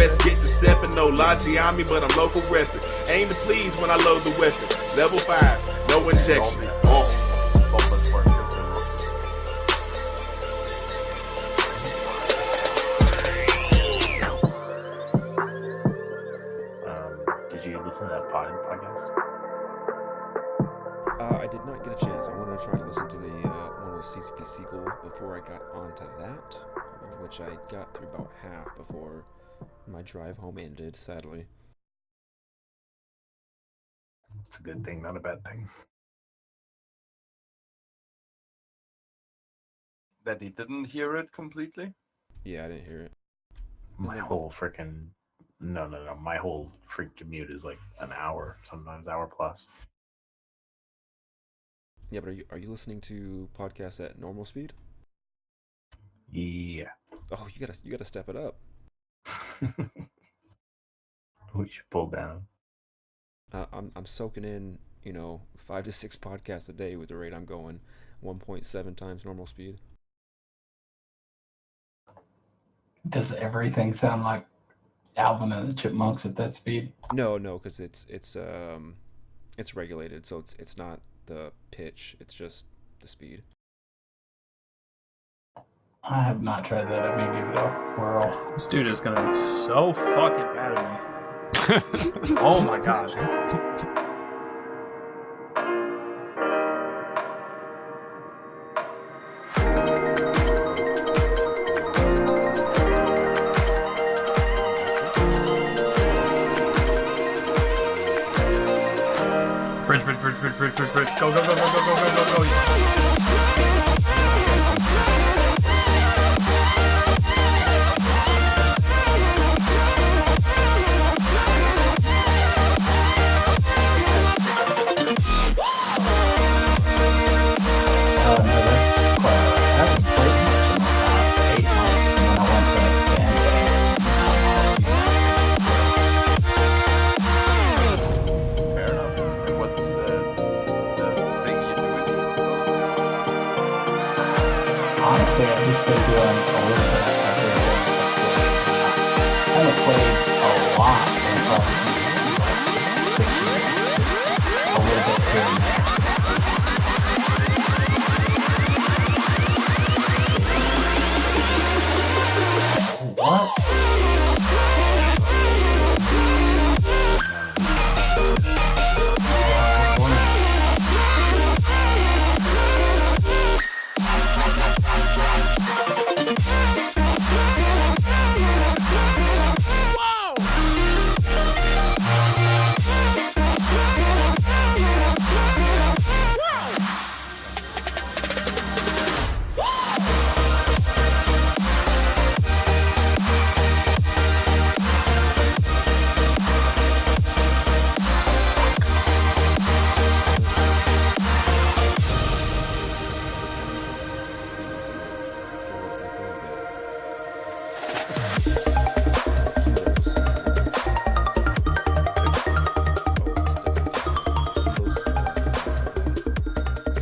best get to stepping. No logic on me, but I'm local repping. Aim to please when I load the weapon. Level 5, no injection. Did you listen to that podcast? I did not get a chance. I wanted to try to listen to the one with CCP Sequel before I got onto that, which I got through about half before my drive home ended, sadly. It's a good thing, not a bad thing. That he didn't hear it completely? Yeah, I didn't hear it. My whole freaking... No. My whole freak commute is like an hour, sometimes hour plus. Yeah, but are you listening to podcasts at normal speed? Yeah. Oh, you gotta step it up. We should pull down. I'm soaking in, 5 to 6 podcasts a day with the rate I'm going, 1.7 times normal speed. Does everything sound like Alvin and the Chipmunks at that speed? No, because it's regulated, so it's not the pitch, it's just the speed. I have not tried that. I may give it a whirl. This dude is gonna be so fucking mad at me. Oh my gosh. Bridge. Go. Honestly, I've just been doing a little bit of everything except for I haven't played a lot in probably 6 years. Just a little bit here and there. What?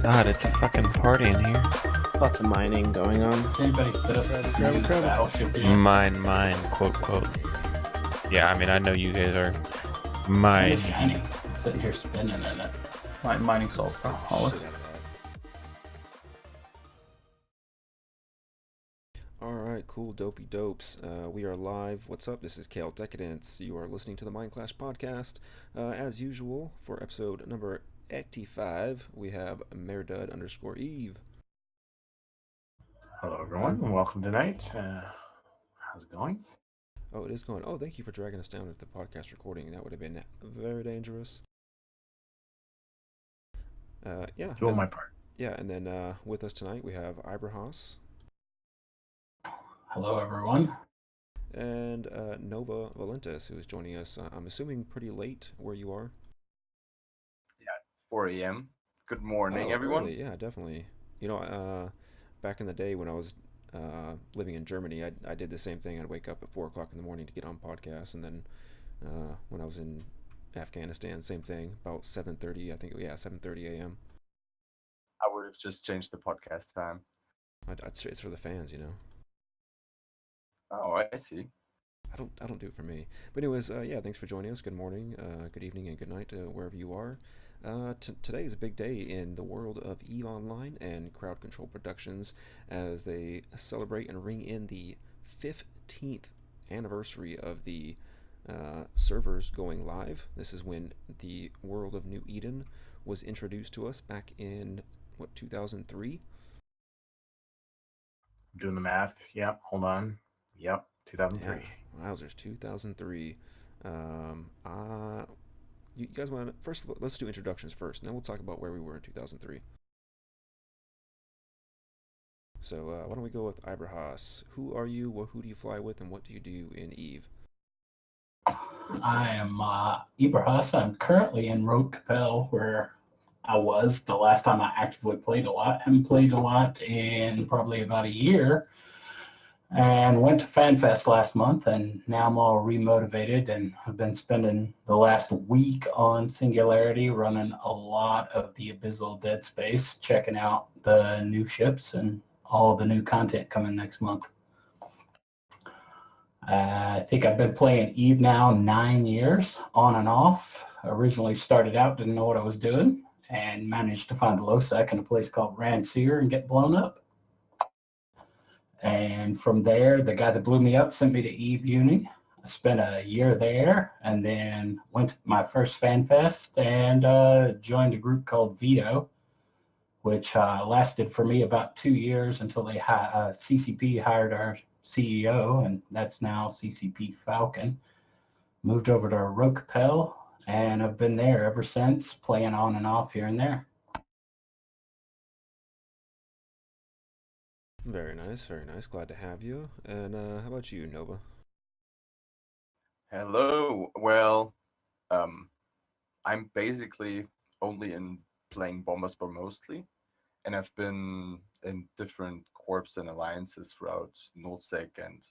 God, it's a fucking party in here. Lots of mining going on. Does anybody fit up this new battleship yet? Mine, quote. Yeah, I mean, I know you guys are mine. It's kind of shiny. I'm sitting here spinning in it. Mining salt. Hollis. Alright, cool, dopey dopes. We are live. What's up? This is Kale Decadence. You are listening to the Mind Clash podcast. As usual, for episode number 85, we have Merdud_Eve. Hello, everyone, and welcome tonight. How's it going? Oh, it is going. Oh, thank you for dragging us down with the podcast recording. That would have been very dangerous. Yeah. Doing my part. Yeah, and then with us tonight we have Ibrahas. Hello, everyone. And Nova Valentis, who is joining us, I'm assuming pretty late where you are. 4 a.m. Good morning, Oh, everyone. early. Yeah, definitely. Back in the day when I was living in Germany, I did the same thing. I'd wake up at 4 o'clock in the morning to get on podcasts, and then when I was in Afghanistan, same thing, about 7:30, I think, 7:30 a.m. I would have just changed the podcast time. It's for the fans, Oh, I see. I don't do it for me. But anyways, yeah, thanks for joining us. Good morning, good evening, and good night wherever you are. Today is a big day in the world of EVE Online and Crowd Control Productions as they celebrate and ring in the 15th anniversary of the servers going live. This is when the world of New Eden was introduced to us back in, what, 2003? Doing the math. Yep. Hold on. Yep. 2003. Yeah, wowzers, 2003. You guys want to first? Let's do introductions first, and then we'll talk about where we were in 2003. So why don't we go with Iberhaas? Who are you? Who do you fly with, and what do you do in Eve? I am Ibrahas. I'm currently in Road Capel, where I was the last time I actively played a lot. Haven't played a lot in probably about a year. And went to FanFest last month, and now I'm all remotivated, and I've been spending the last week on Singularity, running a lot of the Abyssal Dead Space, checking out the new ships and all the new content coming next month. I think I've been playing Eve now 9 years, on and off. Originally started out, didn't know what I was doing, and managed to find Losec in a place called Ranseer and get blown up. And from there, the guy that blew me up sent me to Eve Uni. I spent a year there and then went to my first FanFest and joined a group called Veto, which lasted for me about 2 years until they CCP hired our CEO, and that's now CCP Falcon. Moved over to Rokapel, and I've been there ever since, playing on and off here and there. Very nice, very nice. Glad to have you. And how about you, Nova? Hello. Well, I'm basically only in playing Bombersport mostly, and I've been in different corps and alliances throughout nullsec and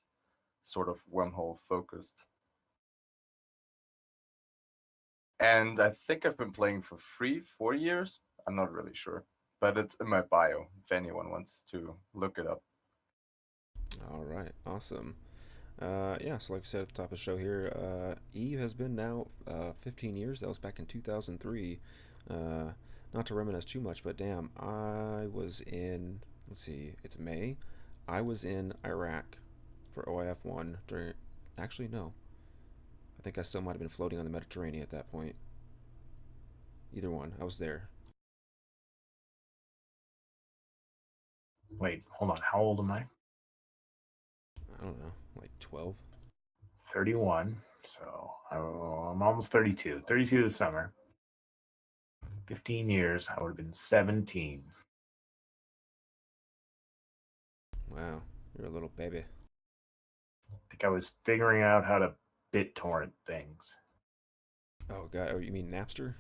sort of wormhole focused. And I think I've been playing for 4 years. I'm not really sure, but it's in my bio if anyone wants to look it up. All right, awesome. Yeah, so like I said at the top of the show here, Eve has been now 15 years. That was back in 2003. Not to reminisce too much, but damn, I was in, let's see, it's May. I was in Iraq for OIF 1 during, actually, no. I think I still might have been floating on the Mediterranean at that point. Either one, I was there. Wait, hold on. How old am I? I don't know, like 12. 31. So I'm almost 32. 32 this summer. 15 years, I would have been 17. Wow, you're a little baby. I think I was figuring out how to BitTorrent things. Oh god, oh, you mean Napster?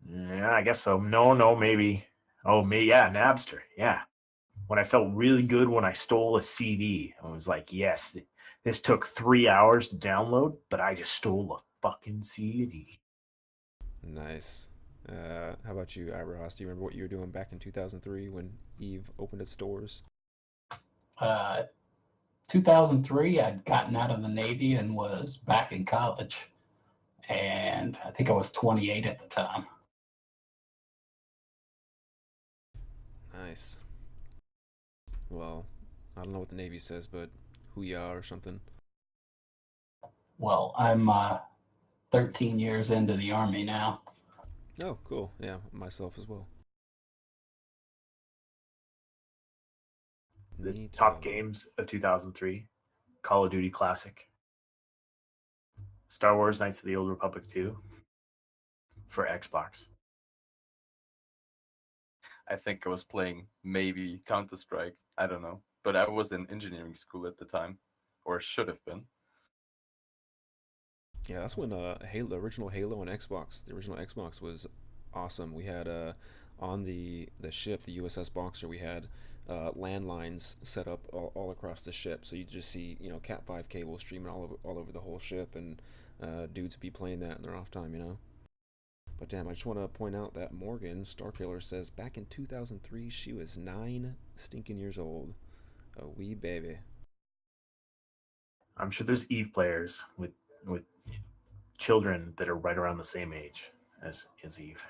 Yeah, I guess so. No, maybe. Oh, me, yeah, Napster. Yeah. When I felt really good when I stole a CD. I was like, yes, this took 3 hours to download, but I just stole a fucking CD. Nice. How about you, Iberhaas? Do you remember what you were doing back in 2003 when Eve opened its doors? 2003, I'd gotten out of the Navy and was back in college. And I think I was 28 at the time. Nice. Well, I don't know what the Navy says, but hoo-yah or something. Well, I'm 13 years into the Army now. Oh, cool. Yeah, myself as well. The top games of 2003, Call of Duty Classic, Star Wars Knights of the Old Republic 2 for Xbox. I think I was playing maybe Counter-Strike. I don't know. But I was in engineering school at the time, or should have been. Yeah, that's when Halo, original Halo on Xbox. The original Xbox was awesome. We had on the ship, the USS Boxer, we had landlines set up all across the ship, so you just see Cat5 cables streaming all over the whole ship, and dudes would be playing that in their off time, But damn, I just want to point out that Morgan Starkiller says back in 2003 she was 9 stinking years old, a wee baby. I'm sure there's Eve players with children that are right around the same age as Eve.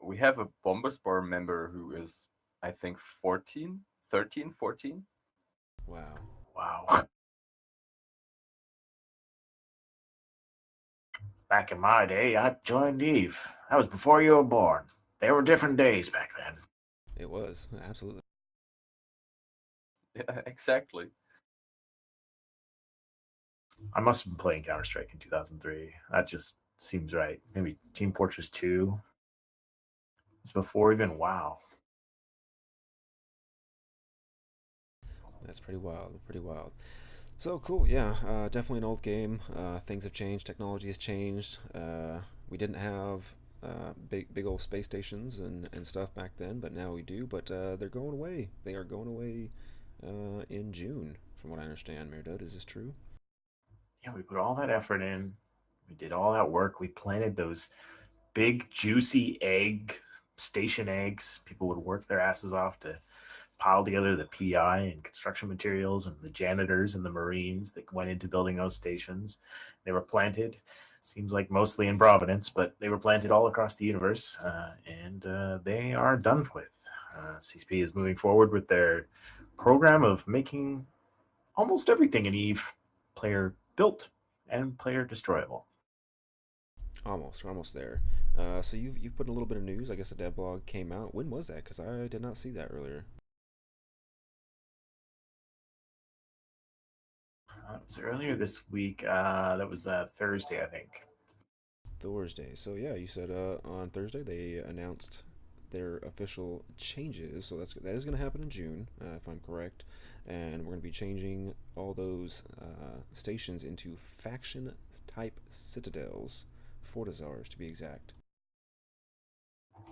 We have a Bomberspar member who is, I think, 14, 13, 14. Wow. Wow. Back in my day, I joined Eve. That was before you were born. There were different days back then. It was, absolutely. Yeah, exactly. I must have been playing Counter-Strike in 2003. That just seems right. Maybe Team Fortress 2. It's before even WoW. That's pretty wild, pretty wild. So cool, yeah, definitely an old game. Things have changed, technology has changed. We didn't have big old space stations and stuff back then, but now we do. But they're going away. They are going away in June, from what I understand. Merdod, is this true? Yeah, we put all that effort in. We did all that work. We planted those big, juicy station eggs. People would work their asses off to pile together the PI and construction materials and the janitors and the Marines that went into building those stations. They were planted, seems like mostly in Providence, but they were planted all across the universe, and they are done with. CSP is moving forward with their program of making almost everything in Eve player built and player destroyable. Almost, we're almost there. So you've put a little bit of news. I guess the devlog came out. When was that? Because I did not see that earlier. It was earlier this week. That was Thursday, I think. Thursday. So yeah, you said on Thursday they announced their official changes. So that is going to happen in June, if I'm correct. And we're going to be changing all those stations into faction-type citadels, Fortizars to be exact.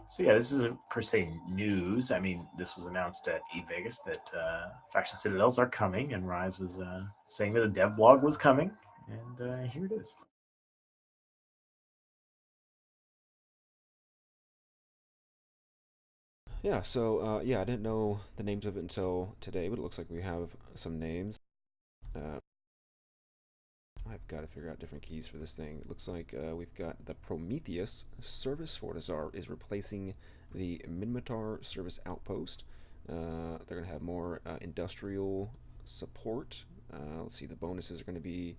So yeah, this isn't per se news. I mean, this was announced at eVegas that Faction Citadels are coming, and Rise was saying that a dev blog was coming, and here it is. Yeah, so yeah, I didn't know the names of it until today, but it looks like we have some names. I've got to figure out different keys for this thing. It looks like we've got the Prometheus Service Fortizar is replacing the Minmatar Service Outpost. They're going to have more industrial support. Let's see, the bonuses are going to be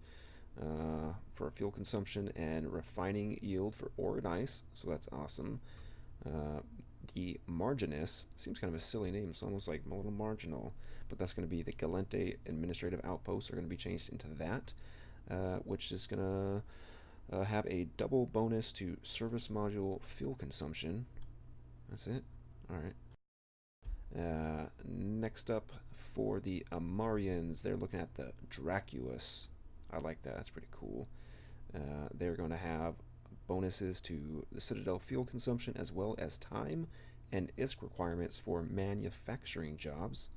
for fuel consumption and refining yield for ore and ice, so that's awesome. The Marginus seems kind of a silly name. It's almost like a little marginal, but that's going to be the Galente Administrative Outposts are going to be changed into that, which is going to have a double bonus to service module fuel consumption. That's it. All right. Next up for the Amarians, they're looking at the Draculus. I like that. That's pretty cool. They're going to have bonuses to the Citadel fuel consumption as well as time and ISK requirements for manufacturing jobs.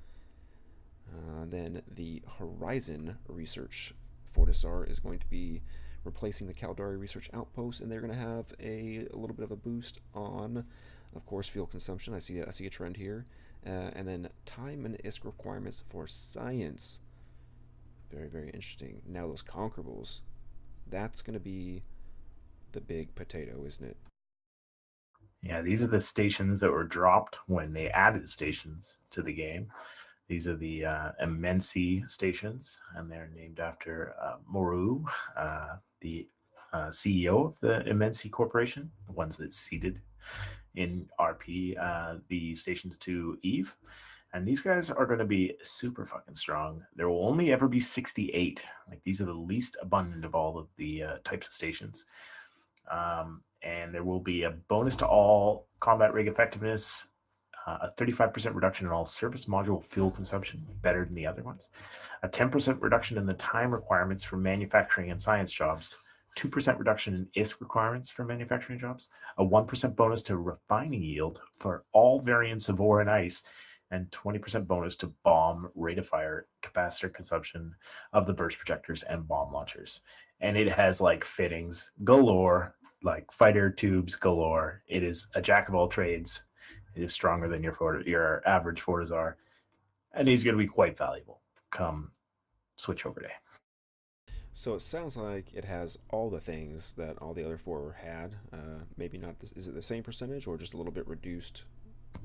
Then the Horizon Research Fortizar is going to be replacing the Caldari Research Outpost, and they're going to have a little bit of a boost on, of course, fuel consumption. I see a trend here. And then time and ISK requirements for science. Very, very interesting. Now those Conquerables, that's going to be the big potato, isn't it? Yeah, these are the stations that were dropped when they added stations to the game. These are the Imensi stations, and they're named after Moru, the CEO of the Imensi Corporation, the ones that seeded in RP the stations to Eve. And these guys are going to be super fucking strong. There will only ever be 68. Like, these are the least abundant of all of the types of stations. And there will be a bonus to all combat rig effectiveness, a 35% reduction in all service module fuel consumption, better than the other ones, a 10% reduction in the time requirements for manufacturing and science jobs, 2% reduction in ISK requirements for manufacturing jobs, a 1% bonus to refining yield for all variants of ore and ice, and 20% bonus to bomb rate of fire, capacitor consumption of the burst projectors and bomb launchers. And it has like fittings galore, like fighter tubes galore. It is a jack of all trades. It is stronger than your average Fortizar, and he's going to be quite valuable come switchover day. So it sounds like it has all the things that all the other four had. Maybe not. Is it the same percentage or just a little bit reduced?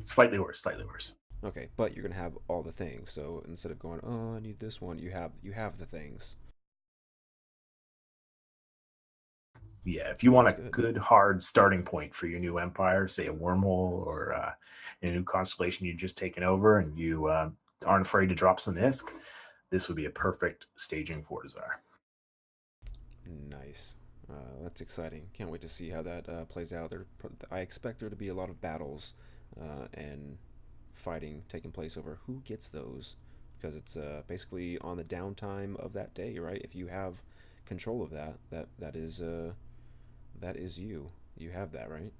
Slightly worse, slightly worse. Okay, but you're gonna have all the things. So instead of going, oh, I need this one, you have the things. Yeah, if you want That's a good. good hard starting point for your new empire, say a wormhole or a new constellation you've just taken over, and you aren't afraid to drop some ISK, this would be a perfect staging for Fortizar. Nice. That's exciting. Can't wait to see how that plays out. I expect there to be a lot of battles and fighting taking place over who gets those, because it's basically on the downtime of that day, right? If you have control of that is you. You have that, right?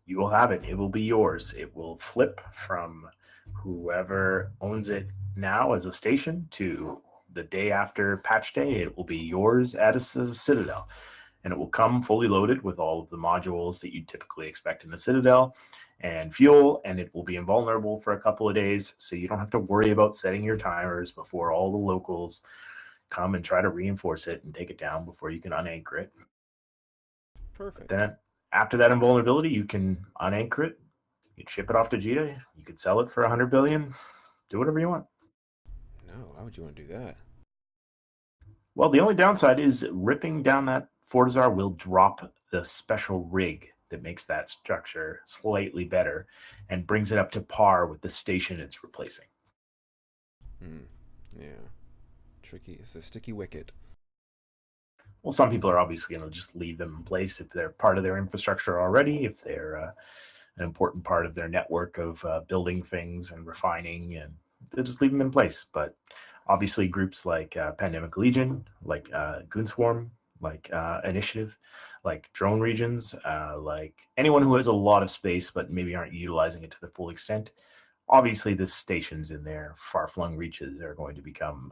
You will have it. It will be yours. It will flip from whoever owns it now as a station to the day after patch day. It will be yours as a Citadel. And it will come fully loaded with all of the modules that you typically expect in a Citadel and fuel, and it will be invulnerable for a couple of days, so you don't have to worry about setting your timers before all the locals come and try to reinforce it and take it down before you can unanchor it. Perfect. Then after that invulnerability, you can unanchor it, you can ship it off to Jita, you could sell it for 100 billion, do whatever you want. No, why would you want to do that? Well, the only downside is ripping down that Fortizar will drop the special rig that makes that structure slightly better and brings it up to par with the station it's replacing. Yeah. Tricky. It's a sticky wicket. Well, some people are obviously going to just leave them in place if they're part of their infrastructure already, if they're an important part of their network of building things and refining, and they'll just leave them in place. But obviously groups like Pandemic Legion, like Goonswarm, like Initiative, like Drone Regions, like anyone who has a lot of space but maybe aren't utilizing it to the full extent, obviously the stations in their far-flung reaches are going to become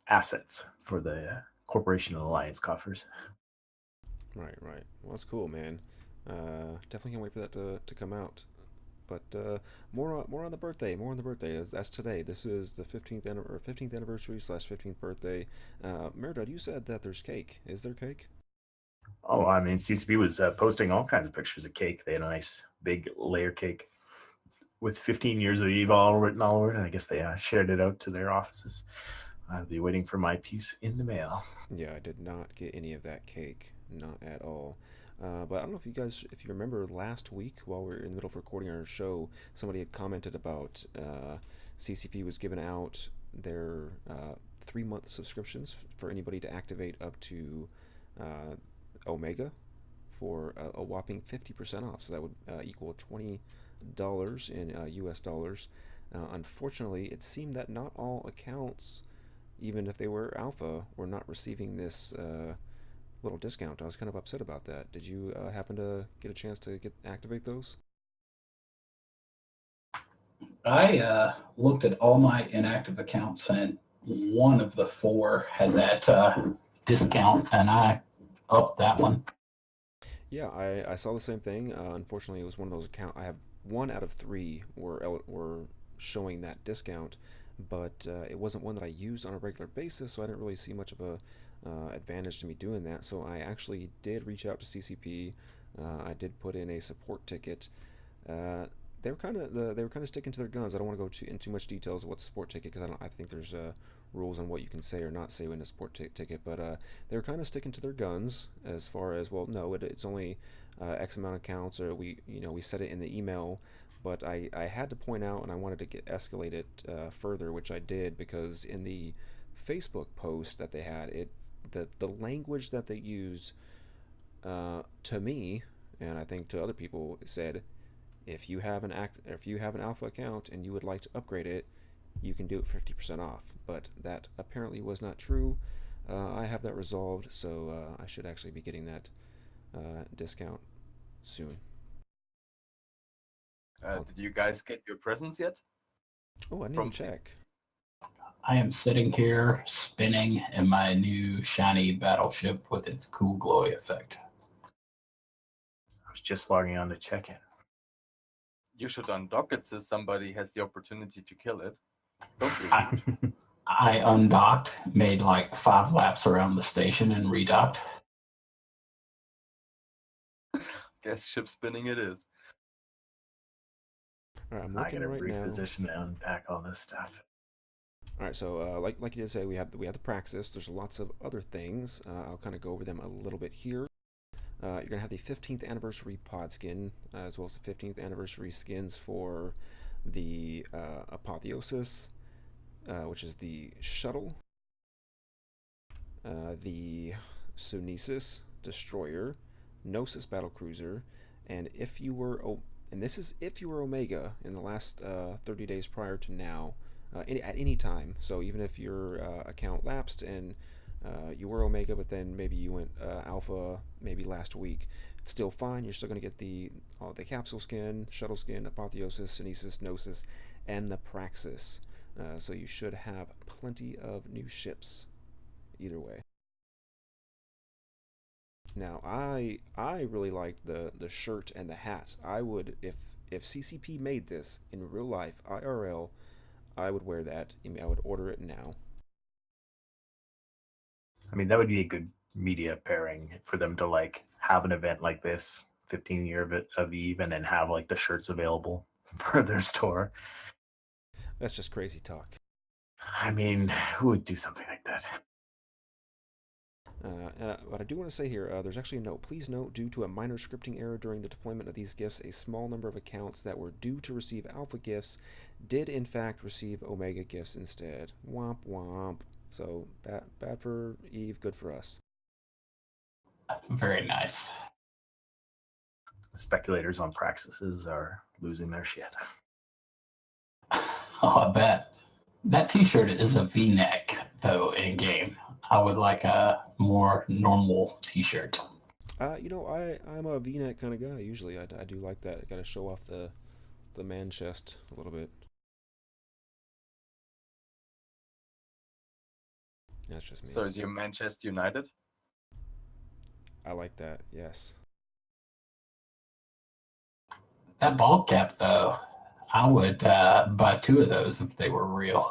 assets for the Corporation and Alliance coffers. Right. Well, that's cool, man. Definitely can't wait for that to come out. But more on the birthday. More on the birthday. That's today. This is the 15th anniversary / 15th birthday. Meridad, you said that there's cake. Is there cake? Oh, I mean, CCP was posting all kinds of pictures of cake. They had a nice big layer cake with 15 years of Eval written all over it. And I guess they shared it out to their offices. I'll be waiting for my piece in the mail. Yeah, I did not get any of that cake. Not at all. But I don't know if you remember last week while we were in the middle of recording our show, somebody had commented about CCP was giving out their 3-month subscriptions for anybody to activate up to Omega for a whopping 50% off. So that would equal $20 in US dollars. Unfortunately, it seemed that not all accounts, even if they were alpha, were not receiving this little discount. I was kind of upset about that. Did you happen to get a chance to activate those? I looked at all my inactive accounts, and one of the 4 had that discount, and I upped that one. Yeah, I saw the same thing. Unfortunately, it was one of those accounts. I have 1 out of 3 were showing that discount, but it wasn't one that I used on a regular basis, so I didn't really see much of a advantage to me doing that. So I actually did reach out to CCP. I did put in a support ticket. They were kind of sticking to their guns. I don't want to go in too much details of what the support ticket, because I think there's rules on what you can say or not say in a support ticket. But they were kind of sticking to their guns as far as, well, no, it's only X amount of accounts, or we set it in the email. But I had to point out, and I wanted to escalate it further, which I did, because in the Facebook post that they had, the language that they used to me, and I think to other people, said, if you have an alpha account and you would like to upgrade it, you can do it 50% off. But that apparently was not true. I have that resolved, so I should actually be getting that discount soon. Did you guys get your presents yet? Oh, I need to check. I am sitting here spinning in my new shiny battleship with its cool glowy effect. I was just logging on to check it. You should undock it so somebody has the opportunity to kill it. Don't you? I undocked, made like 5 laps around the station, and redocked. Guess ship spinning it is. All right, I'm I looking gotta right now. reposition and unpack all this stuff. All right, so like you did say, we have the Praxis. There's lots of other things. I'll kind of go over them a little bit here. You're gonna have the 15th anniversary pod skin, as well as the 15th anniversary skins for the Apotheosis, which is the shuttle, the Sunesis destroyer, Gnosis battlecruiser, and if you were Omega in the last 30 days prior to now, at any time. So even if your account lapsed and you were Omega, but then maybe you went Alpha maybe last week, it's still fine. You're still going to get the capsule skin, shuttle skin, Apotheosis, Sunesis, Gnosis, and the Praxis. So you should have plenty of new ships either way. Now, I really like the shirt and the hat. I would, if CCP made this in real life, IRL, I would wear that. I would order it now. I mean, that would be a good media pairing for them to like have an event like this, 15-year of Eve, and then have like the shirts available for their store. That's just crazy talk. I mean, who would do something like that? What I do want to say here, there's actually a note. Please note, due to a minor scripting error during the deployment of these gifts, a small number of accounts that were due to receive Alpha gifts did in fact receive Omega gifts instead. Womp womp. So bad for Eve, good for us. Very nice. Speculators on Praxises are losing their shit. Oh, I bet. That t-shirt is a V-neck, though, in game. I would like a more normal t-shirt. I'm a V-neck kind of guy. Usually, I do like that. I gotta show off the man chest a little bit. That's just me. So is your Manchester United? I like that. Yes. That ball cap, though, I would buy 2 of those if they were real.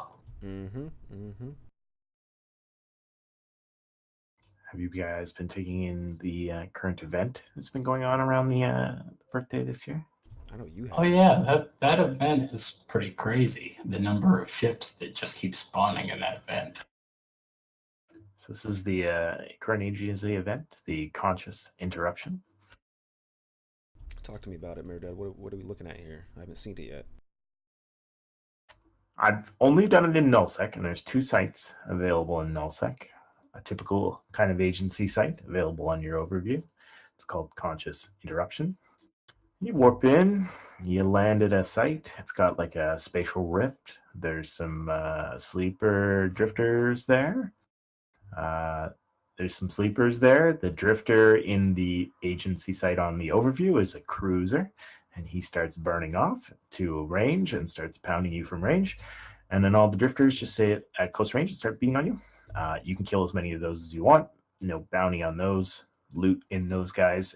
Have you guys been taking in the current event that's been going on around the birthday this year? I know you have. Oh yeah, that event is pretty crazy. The number of ships that just keep spawning in that event. So this is the current agency event, the Conscious Interruption. Talk to me about it, Meredith. What are we looking at here? I haven't seen it yet. I've only done it in nullsec, and there's 2 sites available in nullsec. A typical kind of agency site available on your overview. It's called Conscious Interruption. You warp in, you land at a site. It's got like a spatial rift. There's some sleeper drifters there. There's some sleepers there. The drifter in the agency site on the overview is a cruiser, and he starts burning off to range and starts pounding you from range. And then all the drifters just say it at close range and start beating on you. You can kill as many of those as you want. No bounty on those. Loot in those guys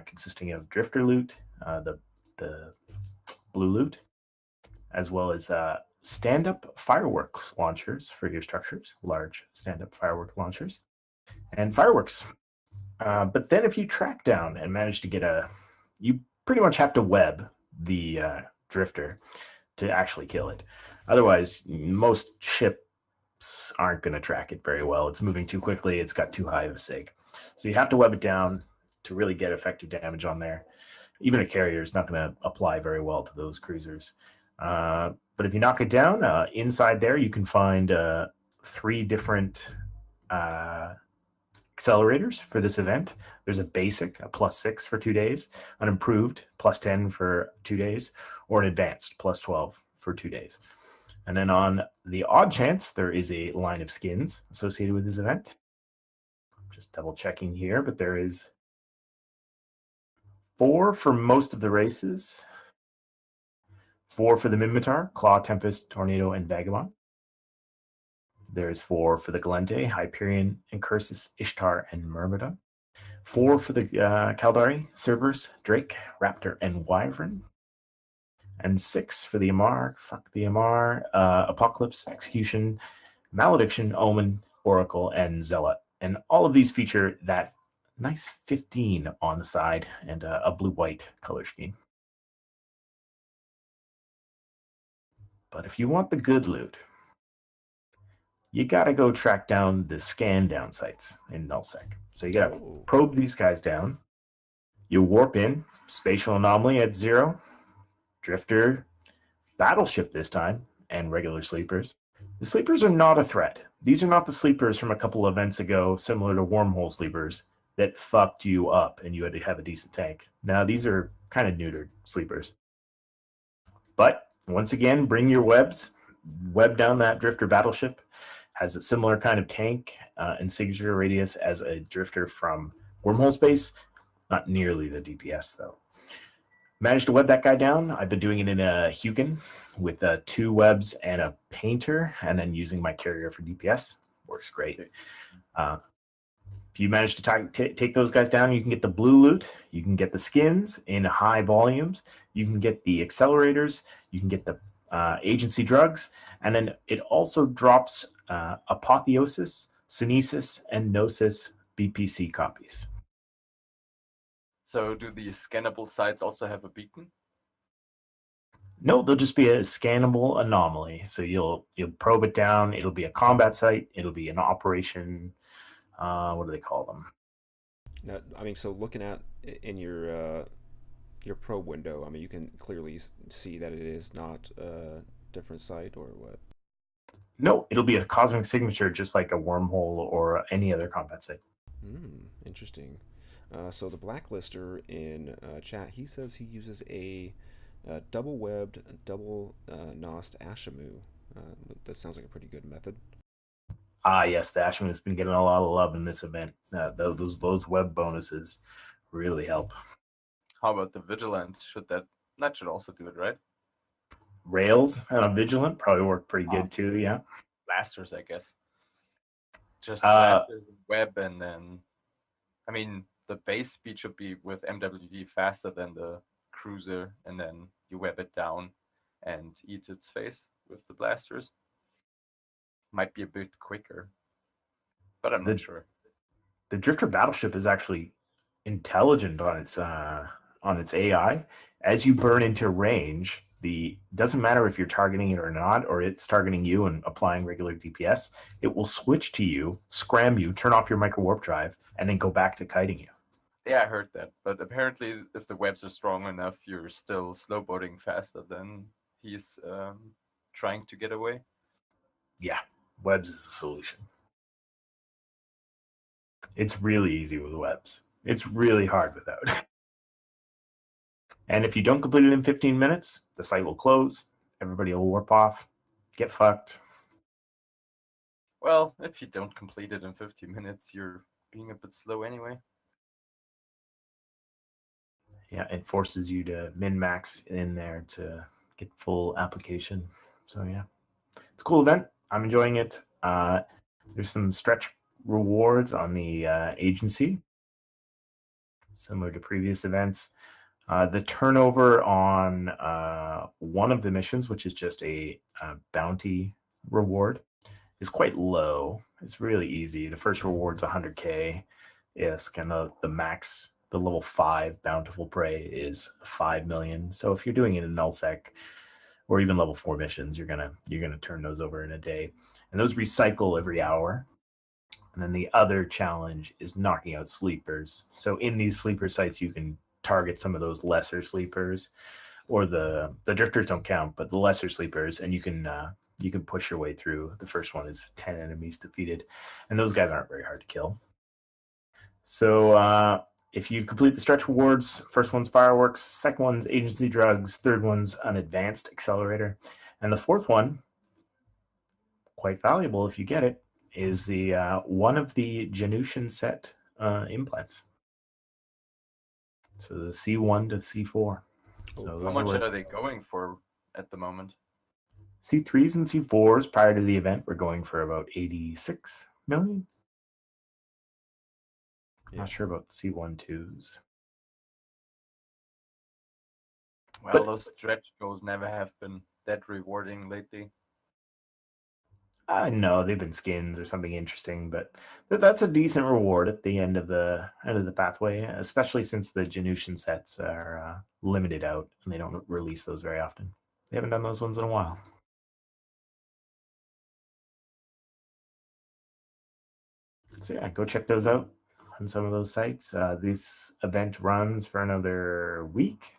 consisting of drifter loot, the blue loot, as well as stand-up fireworks launchers for your structures, large stand-up firework launchers, and fireworks. But then if you track down and manage to get you pretty much have to web the drifter to actually kill it. Otherwise, most ships aren't going to track it very well. It's moving too quickly. It's got too high of a sig. So you have to web it down to really get effective damage on there. Even a carrier is not going to apply very well to those cruisers. But if you knock it down, inside there you can find 3 different accelerators for this event. There's a basic, a +6 for 2 days, an improved +10 for 2 days, or an advanced +12 for 2 days. And then on the odd chance, there is a line of skins associated with this event. I'm just double checking here, but there is 4 for most of the races. 4 for the Minmatar, Claw, Tempest, Tornado, and Vagabond. There's 4 for the Galente, Hyperion, Incursus, Ishtar, and Myrmidon. 4 for the Caldari, Cerberus, Drake, Raptor, and Wyvern. And 6 for the Amar, Apocalypse, Execution, Malediction, Omen, Oracle, and Zealot. And all of these feature that nice 15 on the side and a blue-white color scheme. But if you want the good loot, you got to go track down the scan down sites in nullsec. So you got to probe these guys down. You warp in, spatial anomaly at 0, drifter, battleship this time, and regular sleepers. The sleepers are not a threat. These are not the sleepers from a couple events ago, similar to wormhole sleepers, that fucked you up and you had to have a decent tank. Now, these are kind of neutered sleepers. But once again, bring your webs, web down that drifter battleship. Has a similar kind of tank and signature radius as a drifter from Wormhole Space. Not nearly the DPS, though. Managed to web that guy down. I've been doing it in a Hugin with 2 webs and a painter, and then using my carrier for DPS. Works great. If you manage to take those guys down, you can get the blue loot. You can get the skins in high volumes. You can get the accelerators. You can get the agency drugs. And then it also drops Apotheosis, Synesis, and Gnosis BPC copies. So do these scannable sites also have a beacon? No, they'll just be a scannable anomaly. So you'll probe it down. It'll be a combat site. It'll be an operation. What do they call them? Now, I mean, so looking at in your probe window, I mean, you can clearly see that it is not a different site, or what? No, it'll be a cosmic signature, just like a wormhole or any other combat site. Interesting. So the Blacklister in chat, he says he uses a double-webbed, double-nosed Ashamu. That sounds like a pretty good method. Yes, the Ashamu has been getting a lot of love in this event. Those web bonuses really help. How about the Vigilant? That should also do it, right? Rails and a Vigilant probably work pretty good too, yeah. Blasters, I guess. Just blasters and web, and then, I mean, the base speed should be with MWD faster than the cruiser, and then you web it down and eat its face with the blasters. Might be a bit quicker, but I'm not sure. The Drifter battleship is actually intelligent on its AI. As you burn into range, doesn't matter if you're targeting it or not, or it's targeting you and applying regular DPS, it will switch to you, scram you, turn off your micro warp drive, and then go back to kiting you. Yeah, I heard that. But apparently, if the webs are strong enough, you're still snowboarding faster than he's trying to get away. Yeah, webs is the solution. It's really easy with webs. It's really hard without. And if you don't complete it in 15 minutes, the site will close. Everybody will warp off. Get fucked. Well, if you don't complete it in 15 minutes, you're being a bit slow anyway. Yeah, it forces you to min-max in there to get full application. So yeah, it's a cool event. I'm enjoying it. There's some stretch rewards on the agency, similar to previous events. The turnover on one of the missions, which is just a bounty reward, is quite low. It's really easy. The first reward's 100K. Yes, kind of the max. The level 5 bountiful prey is 5 million. So if you're doing it in nullsec or even level 4 missions, you're gonna turn those over in a day, and those recycle every hour. And then the other challenge is knocking out sleepers. So in these sleeper sites, you can target some of those lesser sleepers, or the drifters don't count, but the lesser sleepers, and you can push your way through. The first one is 10 enemies defeated, and those guys aren't very hard to kill. So if you complete the stretch rewards, first one's fireworks, second one's agency drugs, third one's an advanced accelerator, and the fourth one, quite valuable if you get it, is the one of the Janushan set implants. So the C1 to C4. So how much are they going for at the moment? C3s and C4s prior to the event were going for about 86 million. Yeah. Not sure about C1-2s. Well, those stretch goals never have been that rewarding lately. No, they've been skins or something interesting, but that's a decent reward at the end of the pathway, especially since the Janushan sets are limited out and they don't release those very often. They haven't done those ones in a while. So yeah, go check those out on some of those sites. This event runs for another week.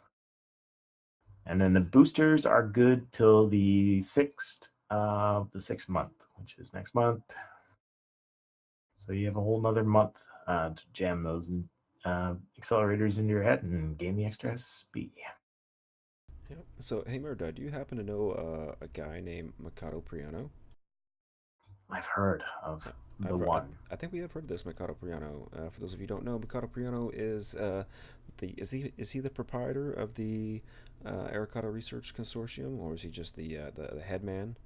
And then the boosters are good till the 6th of the 6th month, which is next month. So you have a whole nother month to jam those accelerators into your head and gain the extra SP. Yep. So, hey Murda, do you happen to know a guy named Mikado Priano? I've heard of the I've- one. I think we have heard of this Mikado Priano. For those of you who don't know, Mikado Priano is is he the proprietor of the Arikado Research Consortium, or is he just the head man?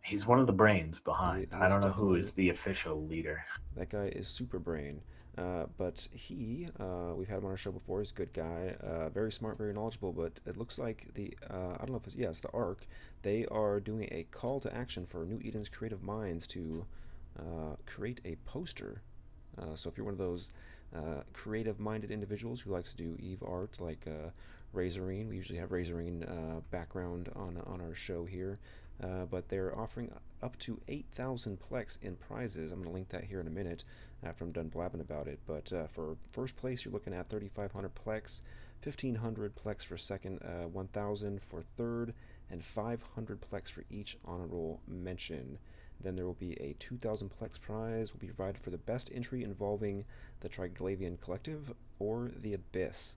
He's one of the brains behind. He I is don't know who definitely- is the official leader. That guy is super brain. But we've had him on our show before. He's a good guy, very smart, very knowledgeable. But it looks like I don't know if it's the ARC. They are doing a call to action for New Eden's creative minds to create a poster. So if you're one of those creative-minded individuals who likes to do Eve art, like Razorine, we usually have Razorine background on our show here. But they're offering up to 8,000 Plex in prizes. I'm going to link that here in a minute after I'm done blabbing about it. But for first place, you're looking at 3,500 Plex, 1,500 Plex for second, 1,000 for third, and 500 Plex for each honor roll mention. Then there will be a 2,000 Plex prize will be provided for the best entry involving the Triglavian Collective or the Abyss.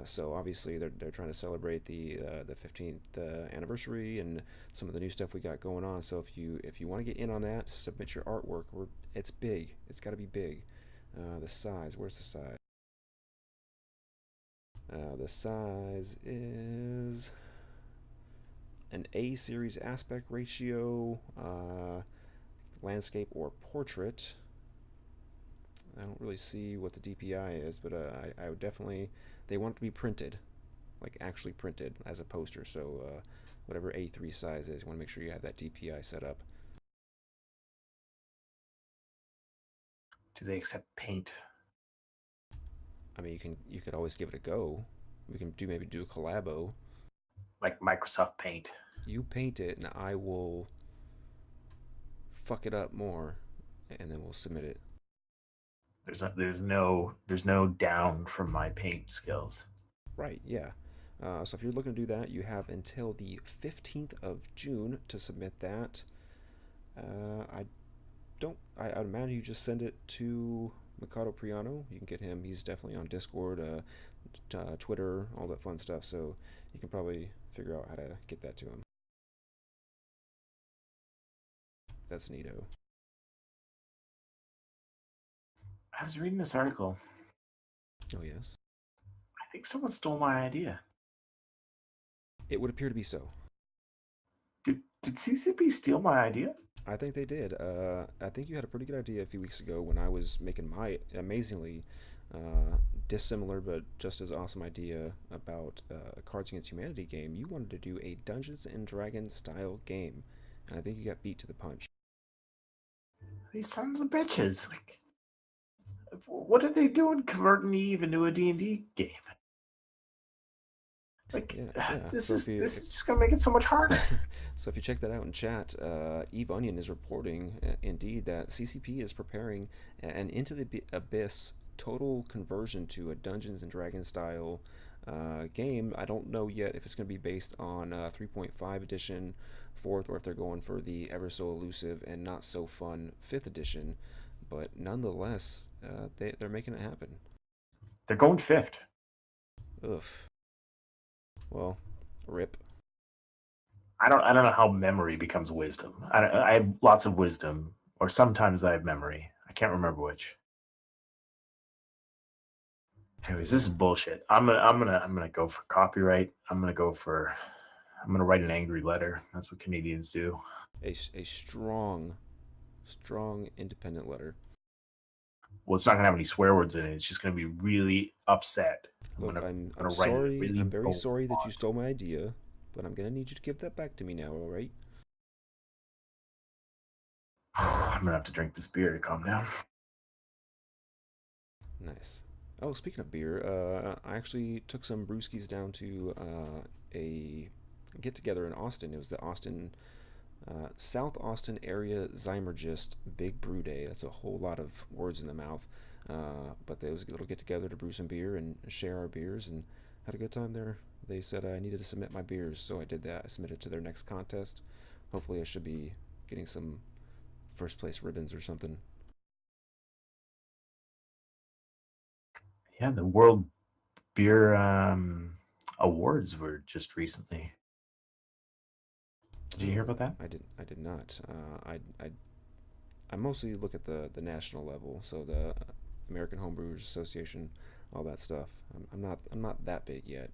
So obviously they're trying to celebrate the 15th anniversary and some of the new stuff we got going on. So if you want to get in on that, submit your artwork. It's big. It's got to be big. The size. Where's the size? The size is an A series aspect ratio, landscape or portrait. I don't really see what the DPI is, but I would definitely. They want it to be printed, like actually printed as a poster. So whatever A3 size is, you want to make sure you have that DPI set up. Do they accept paint? I mean, you could always give it a go. We can maybe do a collabo. Like Microsoft Paint. You paint it, and I will fuck it up more, and then we'll submit it. There's no down from my paint skills. Right, yeah. So if you're looking to do that, you have until the 15th of June to submit that. I'd imagine you just send it to Mikado Priano. You can get him. He's definitely on Discord, Twitter, all that fun stuff. So you can probably figure out how to get that to him. That's neato. I was reading this article. Oh, yes. I think someone stole my idea. It would appear to be so. Did CCP steal my idea? I think they did. I think you had a pretty good idea a few weeks ago when I was making my amazingly dissimilar but just as awesome idea about a Cards Against Humanity game. You wanted to do a Dungeons and Dragons style game, and I think you got beat to the punch. These sons of bitches! Like, what are they doing converting Eve into a D&D game? Like, this is just gonna make it so much harder. So if you check that out in chat, Eve Onion is reporting indeed that CCP is preparing an Into the Abyss total conversion to a Dungeons and Dragons style game. I don't know yet if it's going to be based on 3.5 edition 4th or if they're going for the ever so elusive and not so fun 5th edition. But nonetheless, they're making it happen. They're going 5th. Ugh. Well, rip. I don't know how memory becomes wisdom. I have lots of wisdom, or sometimes I have memory. I can't remember which. Anyways, this is bullshit. I'm gonna go for copyright. I'm gonna write an angry letter. That's what Canadians do. A strong independent letter. Well, it's not gonna have any swear words in it. It's just gonna be really upset. Look, I'm write sorry. really I'm very bold sorry that you font. stole my idea, but I'm gonna need you to give that back to me now. All right? I'm gonna have to drink this beer to calm down. Nice. Oh, speaking of beer, I actually took some brewskis down to a get together in Austin. It was the South Austin area Zymergist Big Brew Day. That's a whole lot of words in the mouth. But there was a little get together to brew some beer and share our beers, and had a good time there. They said I needed to submit my beers, so I did that. I submitted to their next contest. Hopefully, I should be getting some first place ribbons or something. Yeah, the World Beer Awards were just recently. Did you hear about that? I did not. I mostly look at the national level, so the American Homebrewers Association, all that stuff. I'm not that big yet.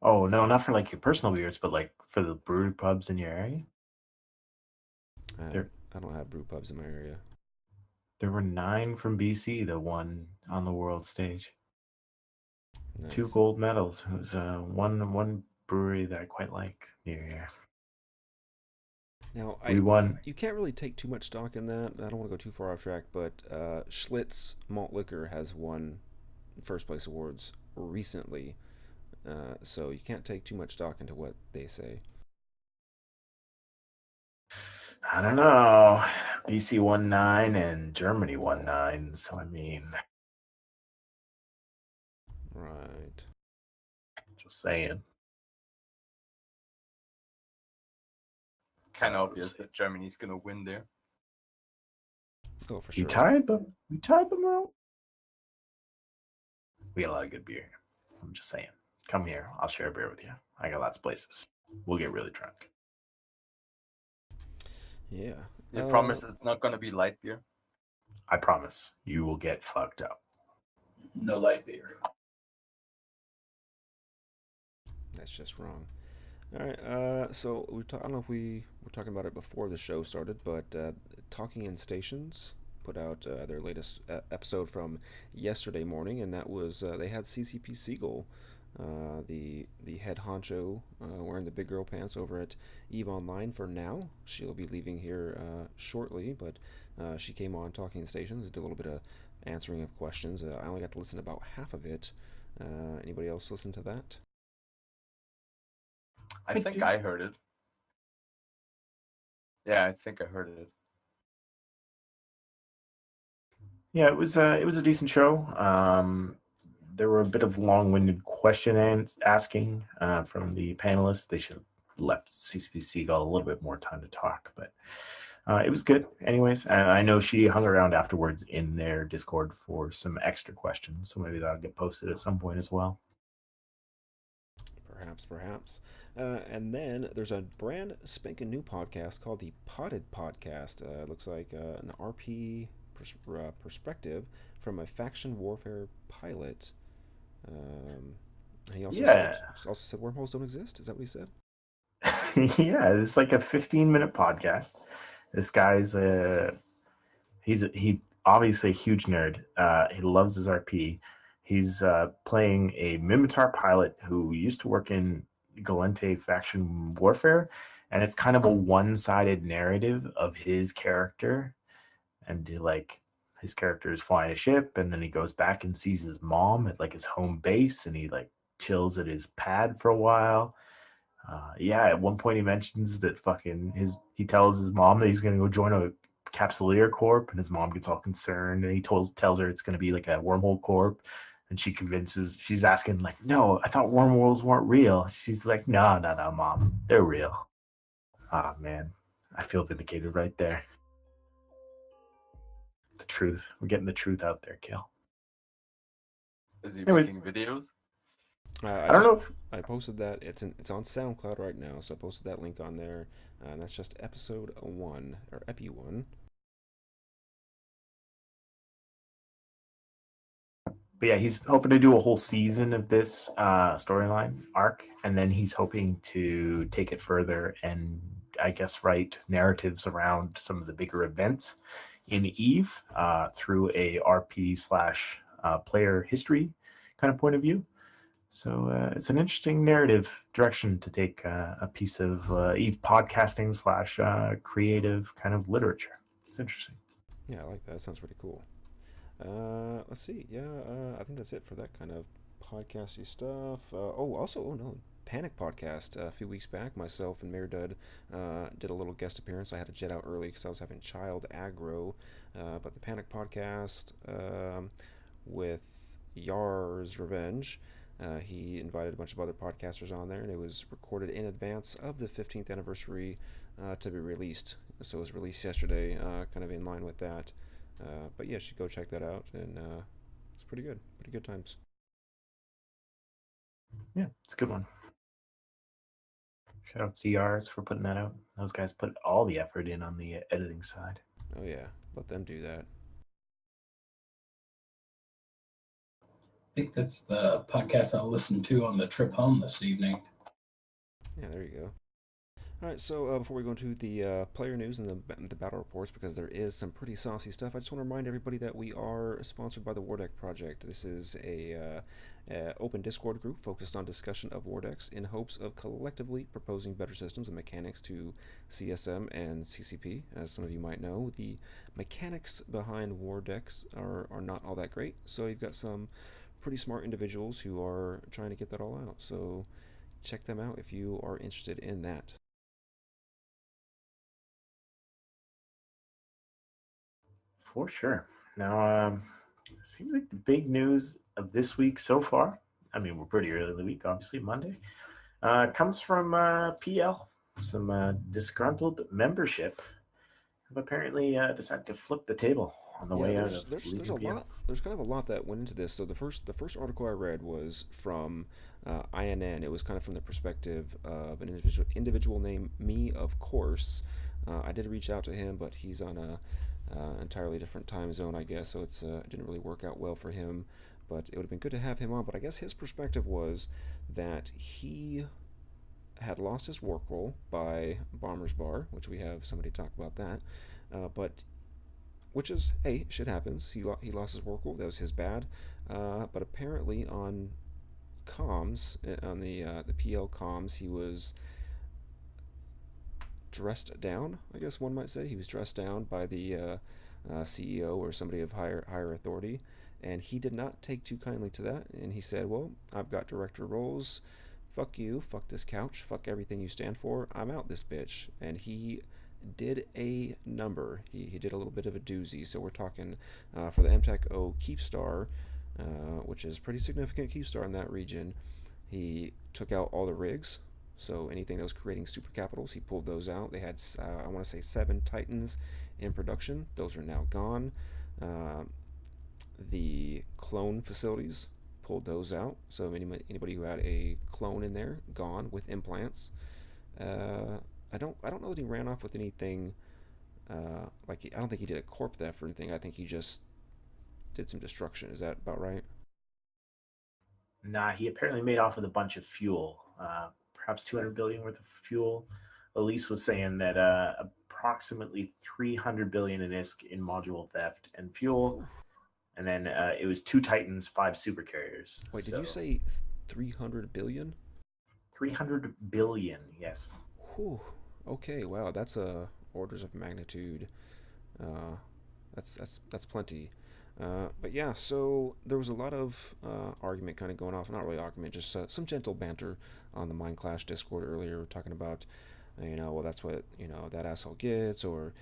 Oh no, not for like your personal beers, but like for the brew pubs in your area. I don't have brew pubs in my area. There were 9 from BC that won on the world stage. Nice. 2 gold medals. It was one brewery that I quite like near here. Now, We won. you can't really take too much stock in that. I don't want to go too far off track, but Schlitz Malt Liquor has won first place awards recently, so you can't take too much stock into what they say. I don't know. BC won 9 and Germany won 9. So I mean, Right. just saying. Kind of obvious that Germany's gonna win there. Oh, for We sure. tied them. We tied them out. We got a lot of good beer. I'm just saying. Come here. I'll share a beer with you. I got lots of places. We'll get really drunk. Yeah. You promise it's not gonna be light beer? I promise you will get fucked up. No light beer. That's just wrong. All right. So I don't know if we were talking about it before the show started, but Talking in Stations put out their latest episode from yesterday morning, and that was they had CCP Siegel, the head honcho, wearing the big girl pants over at EVE Online for now. She'll be leaving here shortly, but she came on Talking in Stations, did a little bit of answering of questions. I only got to listen to about half of it. Anybody else listen to that? I think I heard it. Yeah, I think I heard it. Yeah, it was a decent show. There were a bit of long-winded question asking from the panelists. They should have left CCP Seagull a little bit more time to talk, but it was good. Anyways, I know she hung around afterwards in their Discord for some extra questions, so maybe that'll get posted at some point as well. Perhaps. And then there's a brand spanking new podcast called the Potted Podcast. It looks like an RP perspective from a faction warfare pilot. He also said wormholes don't exist. Is that what he said? Yeah, it's like a 15-minute podcast. This guy's he obviously a huge nerd. He loves his RP. He's playing a Minmatar pilot who used to work in Gallente faction warfare, and it's kind of a one-sided narrative of his character. And his character is flying a ship, and then he goes back and sees his mom at like his home base, and he like chills at his pad for a while. At one point he mentions that he tells his mom that he's gonna go join a Capsuleer Corp, and his mom gets all concerned, and he tells her it's gonna be like a Wormhole Corp, and she's asking like, no, I thought wormholes weren't real. She's like, no, mom, they're real. Ah, man, I feel vindicated right there. The truth. We're getting the truth out there, Kill. Is he making videos? I don't know if I posted that. It's on SoundCloud right now, so I posted that link on there, and that's just episode 1 or Epi 1. But yeah, he's hoping to do a whole season of this storyline arc, and then he's hoping to take it further and I guess write narratives around some of the bigger events in EVE through a RP / player history kind of point of view. So it's an interesting narrative direction to take a piece of EVE podcasting / creative kind of literature. It's interesting. Yeah, I like that. That sounds pretty cool. Let's see. Yeah, I think that's it for that kind of podcasty stuff. Oh no, Panic podcast. A few weeks back, myself and Mairdud did a little guest appearance. I had to jet out early because I was having child aggro. But the Panic podcast with Yar's Revenge. He invited a bunch of other podcasters on there, and it was recorded in advance of the 15th anniversary to be released. So it was released yesterday, kind of in line with that. But yeah, you should go check that out, and it's pretty good. Pretty good times. Yeah, it's a good one. Shout out to Yars for putting that out. Those guys put all the effort in on the editing side. Oh yeah, let them do that. I think that's the podcast I'll listen to on the trip home this evening. Yeah, there you go. All right, so before we go into the player news and the battle reports, because there is some pretty saucy stuff, I just want to remind everybody that we are sponsored by the War Deck Project. This is a open Discord group focused on discussion of war decks in hopes of collectively proposing better systems and mechanics to CSM and CCP. As some of you might know, the mechanics behind war decks are not all that great, so you've got some pretty smart individuals who are trying to get that all out. So check them out if you are interested in that. For sure. Now, seems like the big news of this week so far, I mean, we're pretty early in the week, obviously, Monday, comes from PL. Some disgruntled membership have apparently decided to flip the table on the way out of there's leaving a PL. lot. There's kind of a lot that went into this. So the first article I read was from INN. It was kind of from the perspective of an individual named Me, of course. I did reach out to him, but he's on a entirely different time zone, I guess. So it didn't really work out well for him. But it would have been good to have him on. But I guess his perspective was that he had lost his work role by Bomber's Bar, which we have somebody talk about that. But which is, hey, shit happens. He lost his work role. That was his bad. But apparently on comms, on the PL comms, he was dressed down, I guess one might say. He was dressed down by the CEO or somebody of higher authority, and he did not take too kindly to that. And he said, well, I've got director roles. Fuck you. Fuck this couch. Fuck everything you stand for. I'm out this bitch. And he did a number. He did a little bit of a doozy. So we're talking for the MTech O Keepstar, which is pretty significant Keepstar in that region. He took out all the rigs. So anything that was creating super capitals, he pulled those out. They had, I want to say, 7 Titans in production. Those are now gone. The clone facilities, pulled those out. So anybody who had a clone in there, gone with implants. I don't know that he ran off with anything. I don't think he did a corp theft or anything. I think he just did some destruction. Is that about right? Nah, he apparently made off with a bunch of fuel, perhaps 200 billion worth of fuel. Elise was saying that approximately 300 billion in ISK in module theft and fuel. And then it was 2 Titans, 5 supercarriers. Wait, did you say 300 billion? 300 billion, yes. Whew. Okay, wow, that's orders of magnitude. That's plenty. But yeah, so there was a lot of argument kind of going off. Not really argument, just some gentle banter on the Mind Clash Discord earlier, talking about, well, that's what, that asshole gets, or,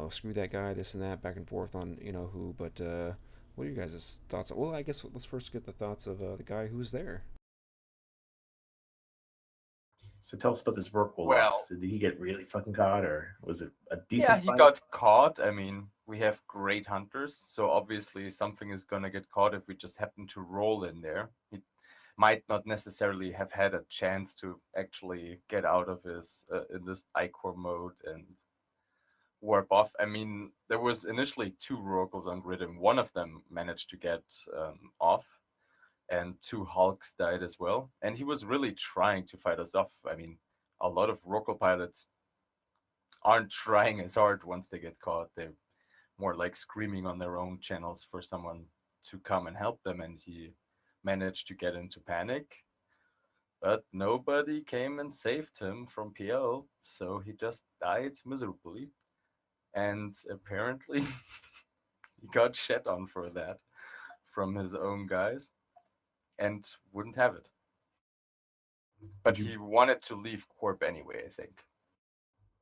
screw that guy, this and that, back and forth on, who. But what are you guys' thoughts? Well, I guess let's first get the thoughts of the guy who was there. So tell us about this work loss. Well, Did he get really fucking caught, or was it a yeah, decent he fight? got caught. I mean, we have great hunters, so obviously something is gonna get caught if we just happen to roll in there. He might not necessarily have had a chance to actually get out of his in this Icor mode and warp off. I mean, there was initially 2 Rorquals on grid, and one of them managed to get off, and 2 Hulks died as well. And he was really trying to fight us off. I mean, a lot of Rorqual pilots aren't trying as hard once they get caught. They're more like screaming on their own channels for someone to come and help them, and he managed to get into panic. But nobody came and saved him from PL, so he just died miserably. and apparently he got shat on for that from his own guys and wouldn't have it. But Did you- he wanted to leave Corp anyway, I think.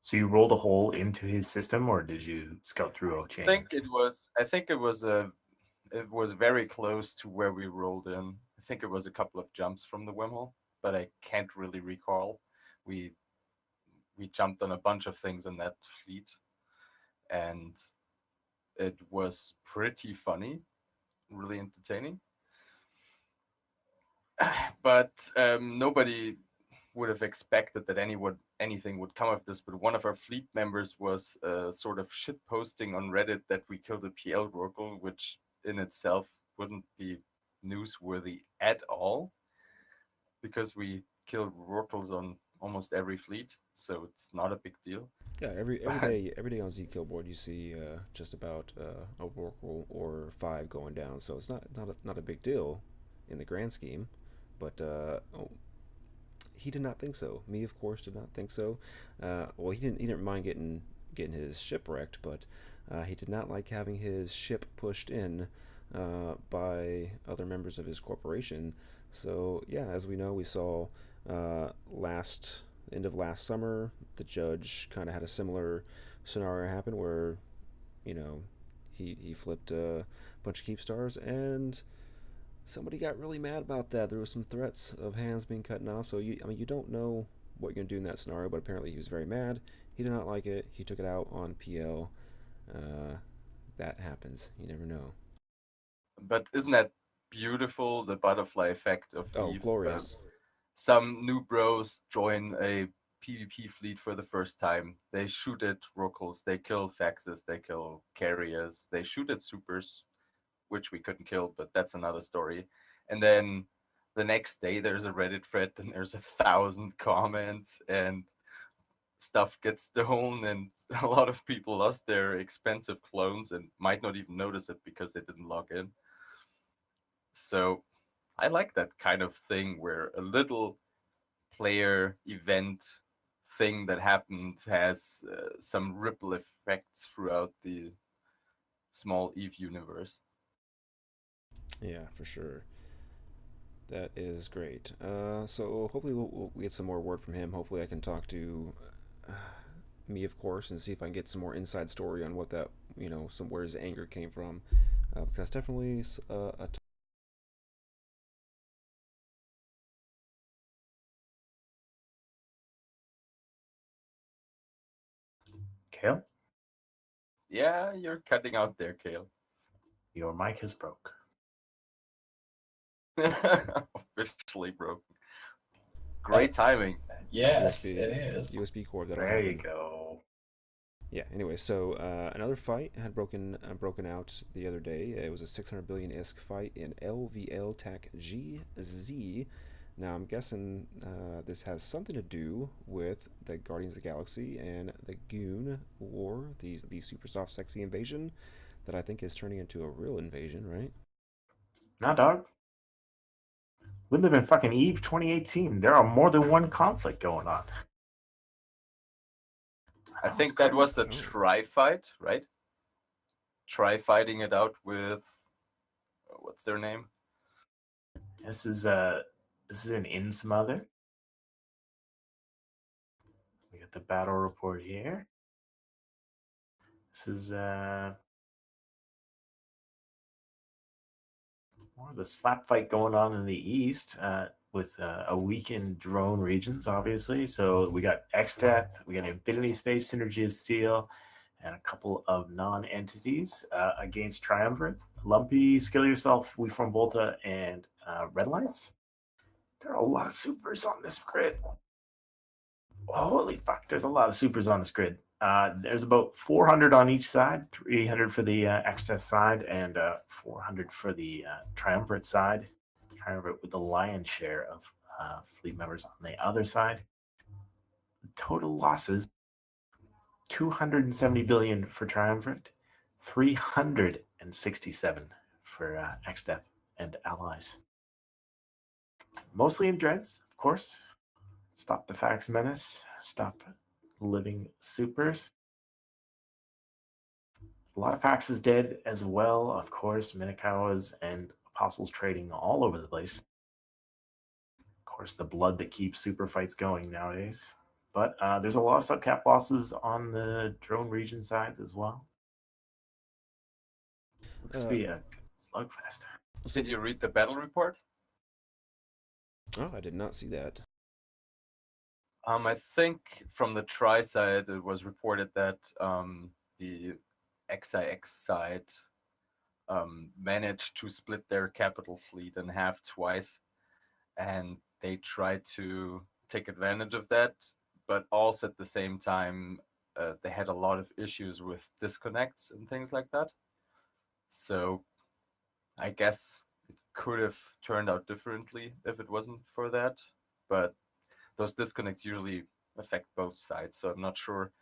So you rolled a hole into his system, or did you scout through a chain? I think it was very close to where we rolled in. I think it was a couple of jumps from the wormhole, but I can't really recall. We jumped on a bunch of things in that fleet, and it was pretty funny, really entertaining. But nobody would have expected that anything would come of this. But one of our fleet members was sort of shit posting on Reddit that we killed a PL Rorqual, which in itself wouldn't be newsworthy at all, because we killed Rorquals on almost every fleet, so it's not a big deal. Yeah, every day on Zkillboard you see just about a Rorqual or 5 going down, so it's not a big deal in the grand scheme. But he did not think so. Me, of course, did not think so. Well, he didn't mind getting his ship wrecked, but he did not like having his ship pushed in by other members of his corporation. So yeah, as we know, we saw end of last summer, the judge kind of had a similar scenario happen where, he flipped a bunch of keep stars, and somebody got really mad about that. There was some threats of hands being cut off. So you don't know what you're gonna do in that scenario, but apparently he was very mad. He did not like it. He took it out on PL. That happens. You never know. But isn't that beautiful, the butterfly effect of Oh, Eve? glorious. Some new bros join a PvP fleet for the first time. They shoot at Rorquals, they kill Faxes, they kill carriers, they shoot at supers, which we couldn't kill, but that's another story. And then the next day there's a Reddit thread and there's 1,000 comments and stuff gets stolen, and a lot of people lost their expensive clones and might not even notice it because they didn't log in. So I like that kind of thing where a little player event thing that happened has some ripple effects throughout the small Eve universe. Yeah, for sure. That is great. So hopefully we'll get some more word from him. Hopefully I can talk to me, of course, and see if I can get some more inside story on what that, where his anger came from. Because definitely a Kale, Yeah, you're cutting out there, Kale. your mic is broke. Officially broken. Great timing. Yes, USB, it is. USB cord. There you go. Yeah. Anyway, so another fight had broken out the other day. It was a 600 billion ISK fight in LVL TAC GZ. Now I'm guessing this has something to do with the Guardians of the Galaxy and the Goon War, the super soft sexy invasion that I think is turning into a real invasion, right? Nah, dog. We live in fucking Eve 2018. There are more than one conflict going on. I think that was the Oh. tri-fight, right? Tri-fighting it out with what's their name? This is an Innsmother. We got the battle report here. This is more of the slap fight going on in the east with a weakened drone regions, obviously. So we got X-Death, we got Infinity Space, Synergy of Steel, and a couple of non-entities against Triumvirate. Lumpy, Skill Yourself, We From Volta, and Red Lights. There are a lot of supers on this grid. Holy fuck, there's a lot of supers on this grid. There's about 400 on each side, 300 for the X-Death side, and 400 for the Triumvirate side. Triumvirate with the lion's share of fleet members on the other side. Total losses, 270 billion for Triumvirate, 367 for X-Death and allies. Mostly in dreads, of course. Stop the Fax Menace. Stop living supers. A lot of faxes dead as well, of course. Minakawas and Apostles trading all over the place. Of course, the blood that keeps super fights going nowadays. But there's a lot of subcap losses on the drone region sides as well. Looks to be a slugfest. Did you read the battle report? Oh, I did not see that. I think from the Tri side, it was reported that the XIX side managed to split their capital fleet in half twice, and they tried to take advantage of that, but also at the same time, they had a lot of issues with disconnects and things like that. So I guess it could have turned out differently if it wasn't for that, but those disconnects usually affect both sides, so I'm not sure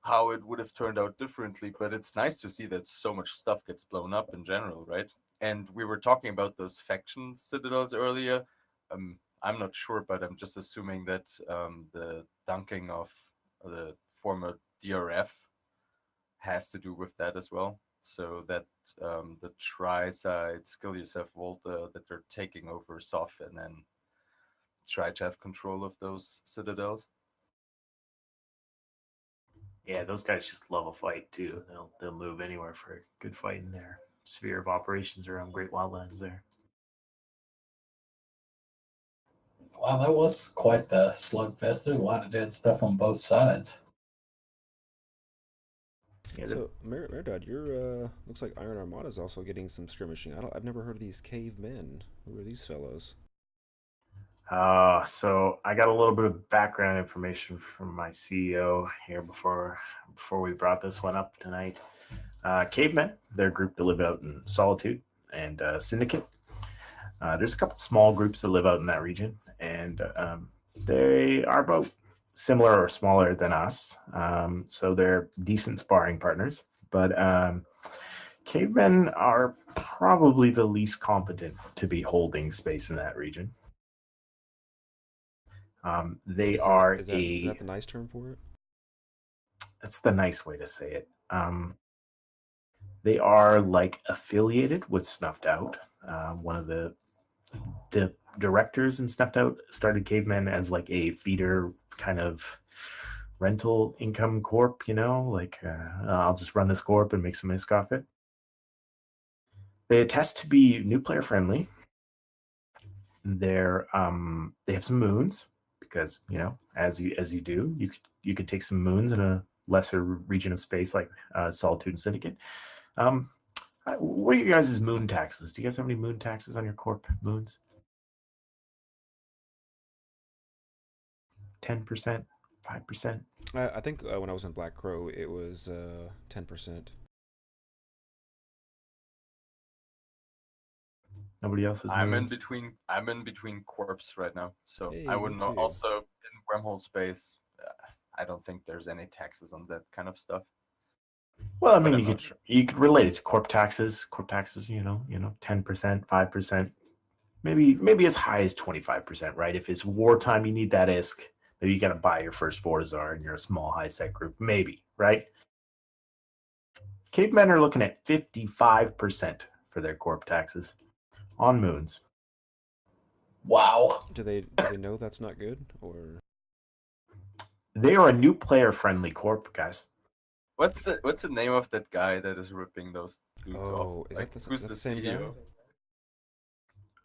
how it would have turned out differently, but it's nice to see that so much stuff gets blown up in general, right? And we were talking about those faction citadels earlier. I'm not sure, but I'm just assuming that the dunking of the former DRF has to do with that as well. So that the Tri-side Skill Yourself Volta, that they're taking over Soft and then try to have control of those citadels. Yeah, those guys just love a fight too. They'll move anywhere for a good fight in their sphere of operations around Great Wildlands there. Wow, that was quite the slugfest. There's a lot of dead stuff on both sides. Yeah, So, Merdad, your looks like Iron Armada is also getting some skirmishing. I've never heard of these cavemen. Who are these fellows? So I got a little bit of background information from my CEO here before we brought this one up tonight. Cavemen, they're a group that live out in Solitude and Syndicate. There's a couple small groups that live out in that region, and they are about similar or smaller than us. So they're decent sparring partners, but Cavemen are probably the least competent to be holding space in that region. Is that the nice term for it? That's the nice way to say it. They are like affiliated with Snuffed Out. One of the directors in Snuffed Out started Cavemen as like a feeder kind of rental income corp, like I'll just run this corp and make some ISK off it. They attest to be new player friendly. They have some moons. Because as you do, you could take some moons in a lesser region of space like Solitude and Syndicate. What are your guys' moon taxes? Do you guys have any moon taxes on your corp moons? 10%, 5%? I think when I was in Black Crow, it was 10%. Nobody else has moons? I'm in between corps right now, so Hey, I wouldn't me know. too. Also, in wormhole space, I don't think there's any taxes on that kind of stuff. Well, I But mean, I'm not sure. you could relate it to corp taxes. Corp taxes, 10%, 5%, maybe as high as 25%, right? If it's wartime, you need that ISK. Maybe you got to buy your first Fortizar and you're a small high-sec group. Maybe, right? Cavemen are looking at 55% for their corp taxes on moons. Wow. Do they know that's not good, or They are a new player-friendly corp, guys. What's the name of that guy that is ripping those dudes oh, off? is Like, that who's the the same CEO?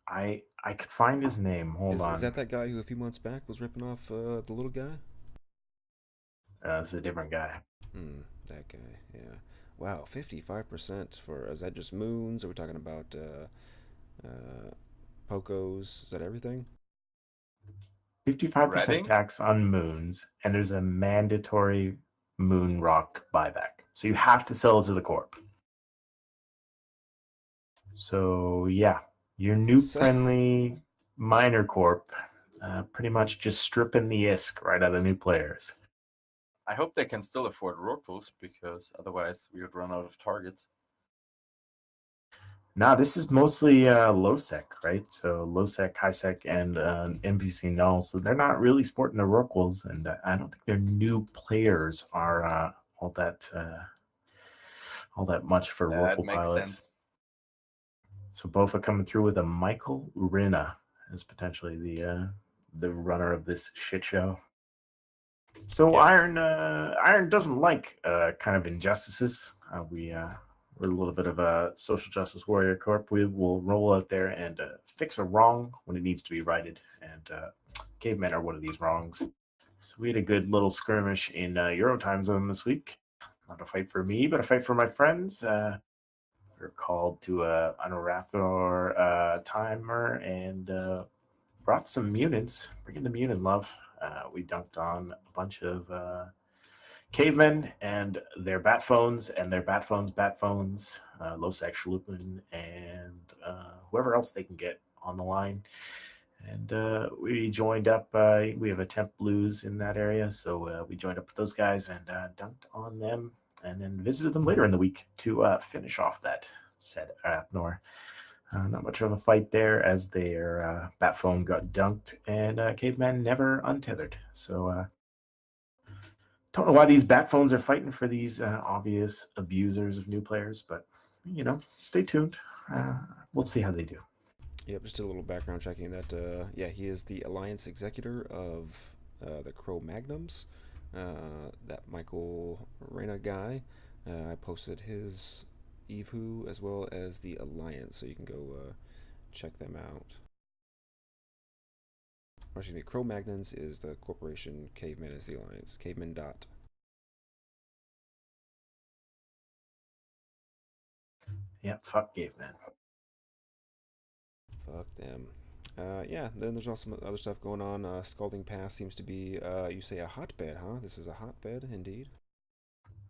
guy? I could find his name. Hold on. Is that guy who a few months back was ripping off the little guy? It's a different guy. That guy. Yeah. Wow, 55% for, is that just moons? Are we talking about Pocos? Is that everything? 55% Reading? tax on moons, and there's a mandatory moon rock buyback. So you have to sell it to the corp. So yeah, your new friendly minor corp pretty much just stripping the ISK right out of new players. I hope they can still afford Rorquals, because otherwise we would run out of targets. Now, this is mostly low sec, right? So low sec, high sec, and NPC null. So they're not really sporting the Rorquals, and I don't think their new players are all that all that much for That local makes pilots. sense. So Bofa coming through with a Michael Urina as potentially the runner of this shit show. So Yep. Iron doesn't like kind of injustices. We're a little bit of a social justice warrior corp. We will roll out there and fix a wrong when it needs to be righted. And cavemen are one of these wrongs. So we had a good little skirmish in Euro time zone this week. Not a fight for me, but a fight for my friends. We were called to an Arathor timer and brought some Munins. Bring in the Munin love. We dunked on a bunch of cavemen and their bat phones and their bat phones, Losak Shalupin, and whoever else they can get on the line. And we joined up. We have a temp blues in that area, so we joined up with those guys and dunked on them, and then visited them later in the week to finish off that said Athnor. Not much of a fight there, as their bat phone got dunked, and caveman never untethered. So don't know why these bat phones are fighting for these obvious abusers of new players, but stay tuned. We'll see how they do. Yep, just a little background checking that, he is the Alliance Executor of the Cro-Magnums, that Michael Reyna guy. I posted his Evu as well as the Alliance, so you can go check them out. Or excuse me, Cro-Magnons is the corporation, Caveman is the Alliance. Caveman dot. Yep, fuck caveman. Fuck them. Then there's also some other stuff going on. Scalding Pass seems to be, you say, a hotbed, huh? This is a hotbed, indeed.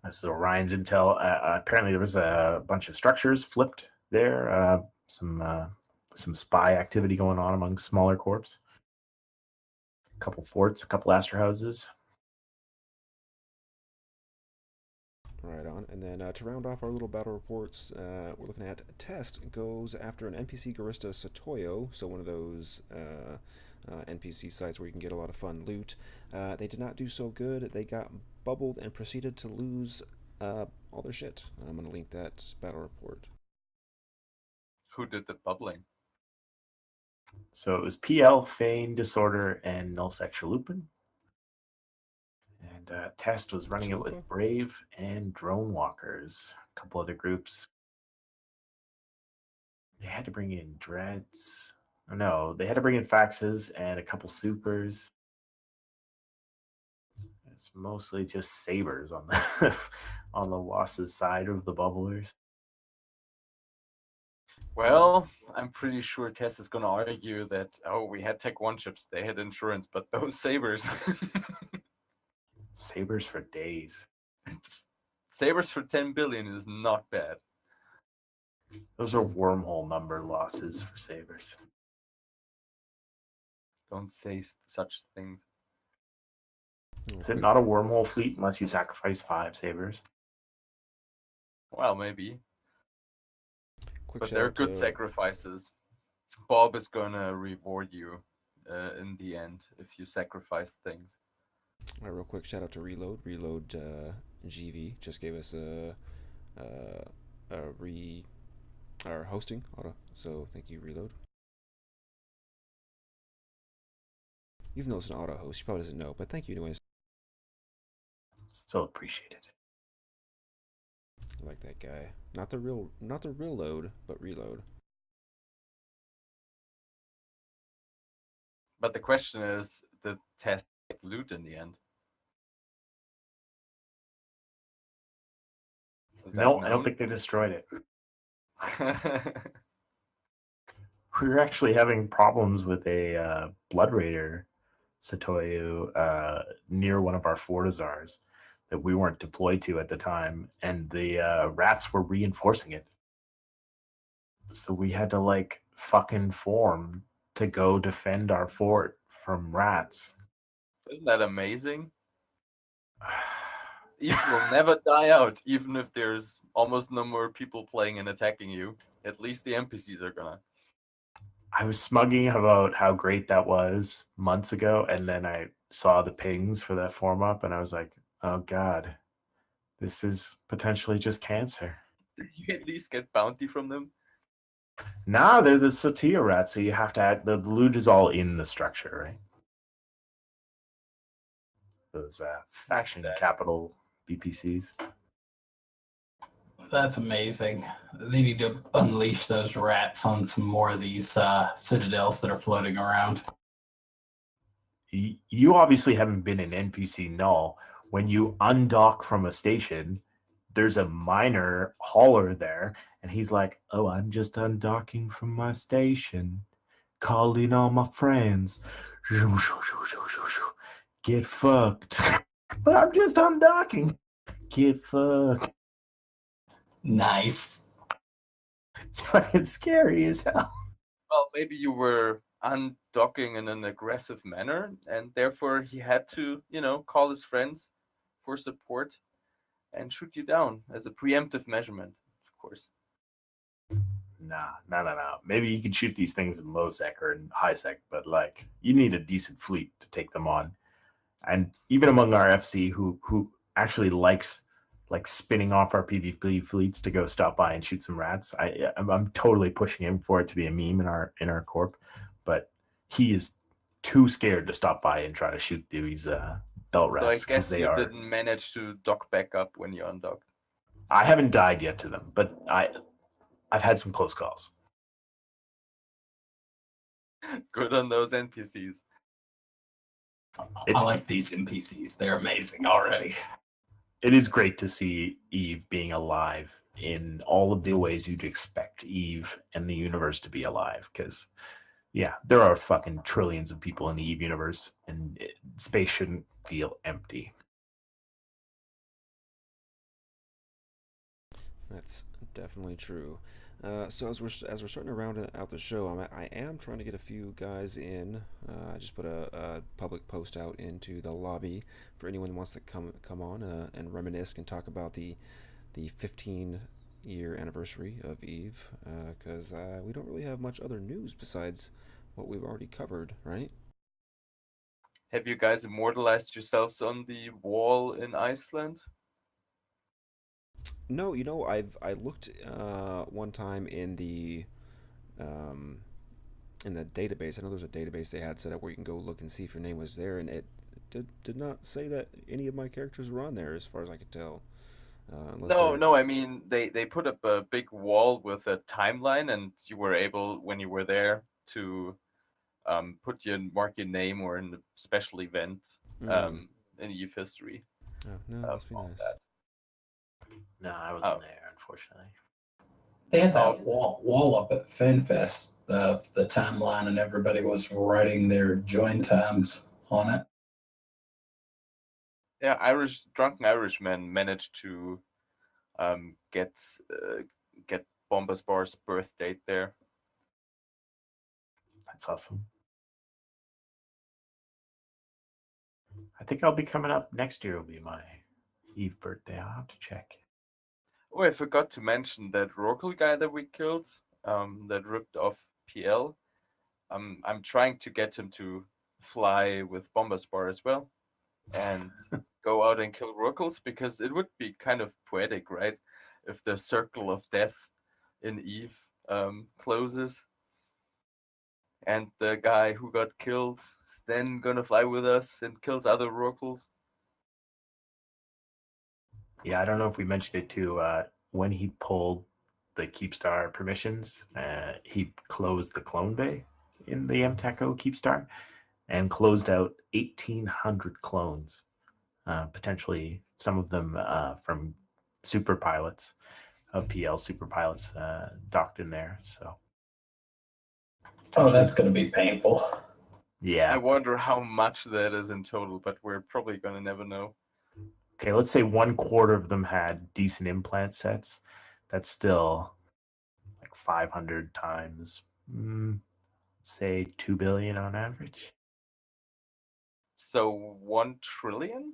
This is Orion's intel. Apparently there was a bunch of structures flipped there. Some spy activity going on among smaller corps. A couple forts, a couple Astor houses. Right on. And then to round off our little battle reports, we're looking at Test goes after an NPC Garista Satoyo, so one of those NPC sites where you can get a lot of fun loot. They did not do so good. They got bubbled and proceeded to lose all their shit. I'm going to link that battle report. Who did the bubbling? So it was PL, Feign, Disorder, and Nullsec Shalupin. And Test was running it with Brave and Drone Walkers. A couple other groups. They had to bring in Dreads. Oh, no, they had to bring in Faxes and a couple Supers. It's mostly just Sabers on the on the Wass's side of the Bubblers. Well, I'm pretty sure Tess is going to argue that, we had Tech 1 chips, they had insurance, but those Sabers. Sabers for days. Sabers for 10 billion is not bad. Those are wormhole number losses for Sabers. Don't say such things. Is it not a wormhole fleet unless you sacrifice 5 Sabers? Well, maybe. Quick But shout they're out good to- sacrifices. Bob is going to reward you in the end if you sacrifice things. All right, real quick shout out to Reload. Reload GV just gave us our hosting auto. So thank you, Reload. Even though it's an auto host, she probably doesn't know, but thank you anyways. Still appreciate it. I like that guy. Not the real load, but Reload. But the question is, did Tess get loot in the end? Is that No, I don't known? think they destroyed it. We were actually having problems with a Blood Raider Satoyu near one of our Fortizars that we weren't deployed to at the time, and the rats were reinforcing it. So we had to fucking form to go defend our fort from rats. Isn't that amazing? Eve will never die out, even if there's almost no more people playing and attacking you. At least the NPCs are gonna. I was smugging about how great that was months ago, and then I saw the pings for that form up, and I was like, oh god, this is potentially just cancer. Did you at least get bounty from them? Nah, they're the Satya rats, so you have to add the loot is all in the structure, right? Those faction sad. capital BPCs. That's amazing. They need to unleash those rats on some more of these citadels that are floating around. You obviously haven't been in NPC Null. When you undock from a station, there's a miner hauler there, and he's like, "Oh, I'm just undocking from my station, calling all my friends. Get fucked." But I'm just undocking. Get fucked. Nice. It's fucking scary as hell. Well, maybe you were undocking in an aggressive manner, and therefore he had to, call his friends for support and shoot you down as a preemptive measurement, of course. Nah. Maybe you can shoot these things in low sec or in high sec, but like you need a decent fleet to take them on. And even among our FC who actually likes like spinning off our PvP fleets to go stop by and shoot some rats, I'm totally pushing him for it to be a meme in our corp, but he is too scared to stop by and try to shoot these belt rats. So I guess you didn't manage to dock back up when you undocked. I haven't died yet to them, but I've had some close calls. Good on those NPCs. I like these NPCs. They're amazing already. It is great to see Eve being alive in all of the ways you'd expect Eve and the universe to be alive. Because, yeah, there are fucking trillions of people in the Eve universe, and space shouldn't feel empty. That's definitely true. So as we're starting to round out the show, I am trying to get a few guys in. I just put a public post out into the lobby for anyone who wants to come on and reminisce and talk about the 15-year anniversary of Eve, because we don't really have much other news besides what we've already covered, right? Have you guys immortalized yourselves on the wall in Iceland? No, I looked one time in the database. I know there's a database they had set up where you can go look and see if your name was there, and it did not say that any of my characters were on there, as far as I could tell. No. I mean, they put up a big wall with a timeline, and you were able, when you were there, to mark your name or in a special event in Eve history. Oh no, that must be nice. That. No, I wasn't there, unfortunately. They had that wall up at FanFest of the timeline, and everybody was writing their join times on it. Yeah, drunken Irishmen managed to get Bombasbar's birth date there. That's awesome. I think I'll be coming up next year. Will be my Eve birthday. I'll have to check. Oh, I forgot to mention that Rorqual guy that we killed, that ripped off PL. I'm trying to get him to fly with Bombasbar as well, and go out and kill Rorquals, because it would be kind of poetic, right? If the circle of death in Eve closes, and the guy who got killed is then gonna fly with us and kills other Rorquals. Yeah, I don't know if we mentioned it too. When he pulled the Keepstar permissions, he closed the clone bay in the MTECO Keepstar and closed out 1,800 clones, potentially some of them from super pilots, of PL super pilots docked in there. So, oh, that's going to be painful. Yeah. I wonder how much that is in total, but we're probably going to never know. Okay, let's say 1/4 of them had decent implant sets. That's still like 500 times, say 2 billion on average. So 1 trillion?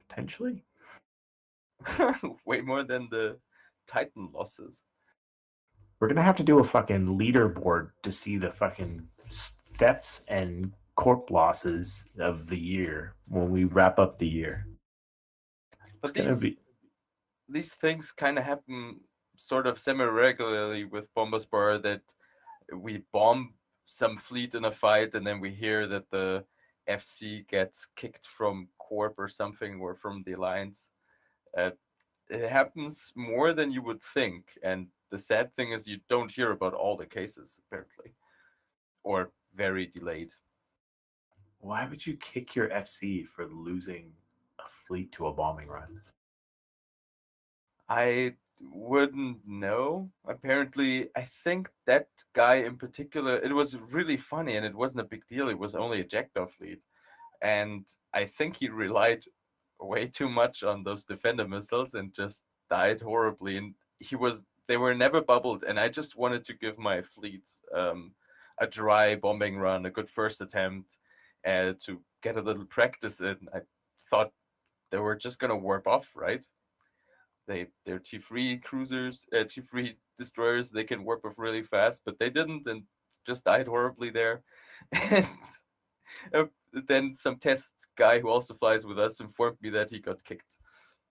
Potentially. Way more than the Titan losses. We're going to have to do a fucking leaderboard to see the fucking steps and corp losses of the year when we wrap up the year. But these things kind of happen sort of semi-regularly with Bomberspar that we bomb some fleet in a fight, and then we hear that the FC gets kicked from Corp or something, or from the Alliance. It happens more than you would think, and the sad thing is you don't hear about all the cases, apparently, or very delayed. Why would you kick your FC for losing a fleet to a bombing run? I wouldn't know. Apparently, I think that guy in particular, it was really funny and it wasn't a big deal. It was only a Jackdaw fleet. And I think he relied way too much on those defender missiles and just died horribly. And they were never bubbled. And I just wanted to give my fleet a dry bombing run, a good first attempt, to get a little practice in. I thought they were just going to warp off, right? They're T3 cruisers, T3 destroyers. They can warp off really fast, but they didn't, and just died horribly there. And then some test guy who also flies with us informed me that he got kicked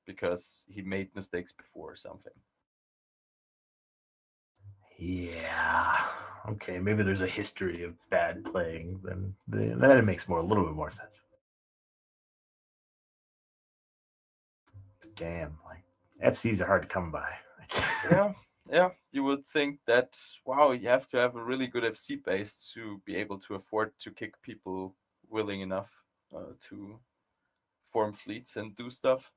because he made mistakes before or something. Yeah. Okay, maybe there's a history of bad playing. Then it makes a little bit more sense. Damn, like FCs are hard to come by. Yeah. You would think that, wow, you have to have a really good FC base to be able to afford to kick people willing enough to form fleets and do stuff.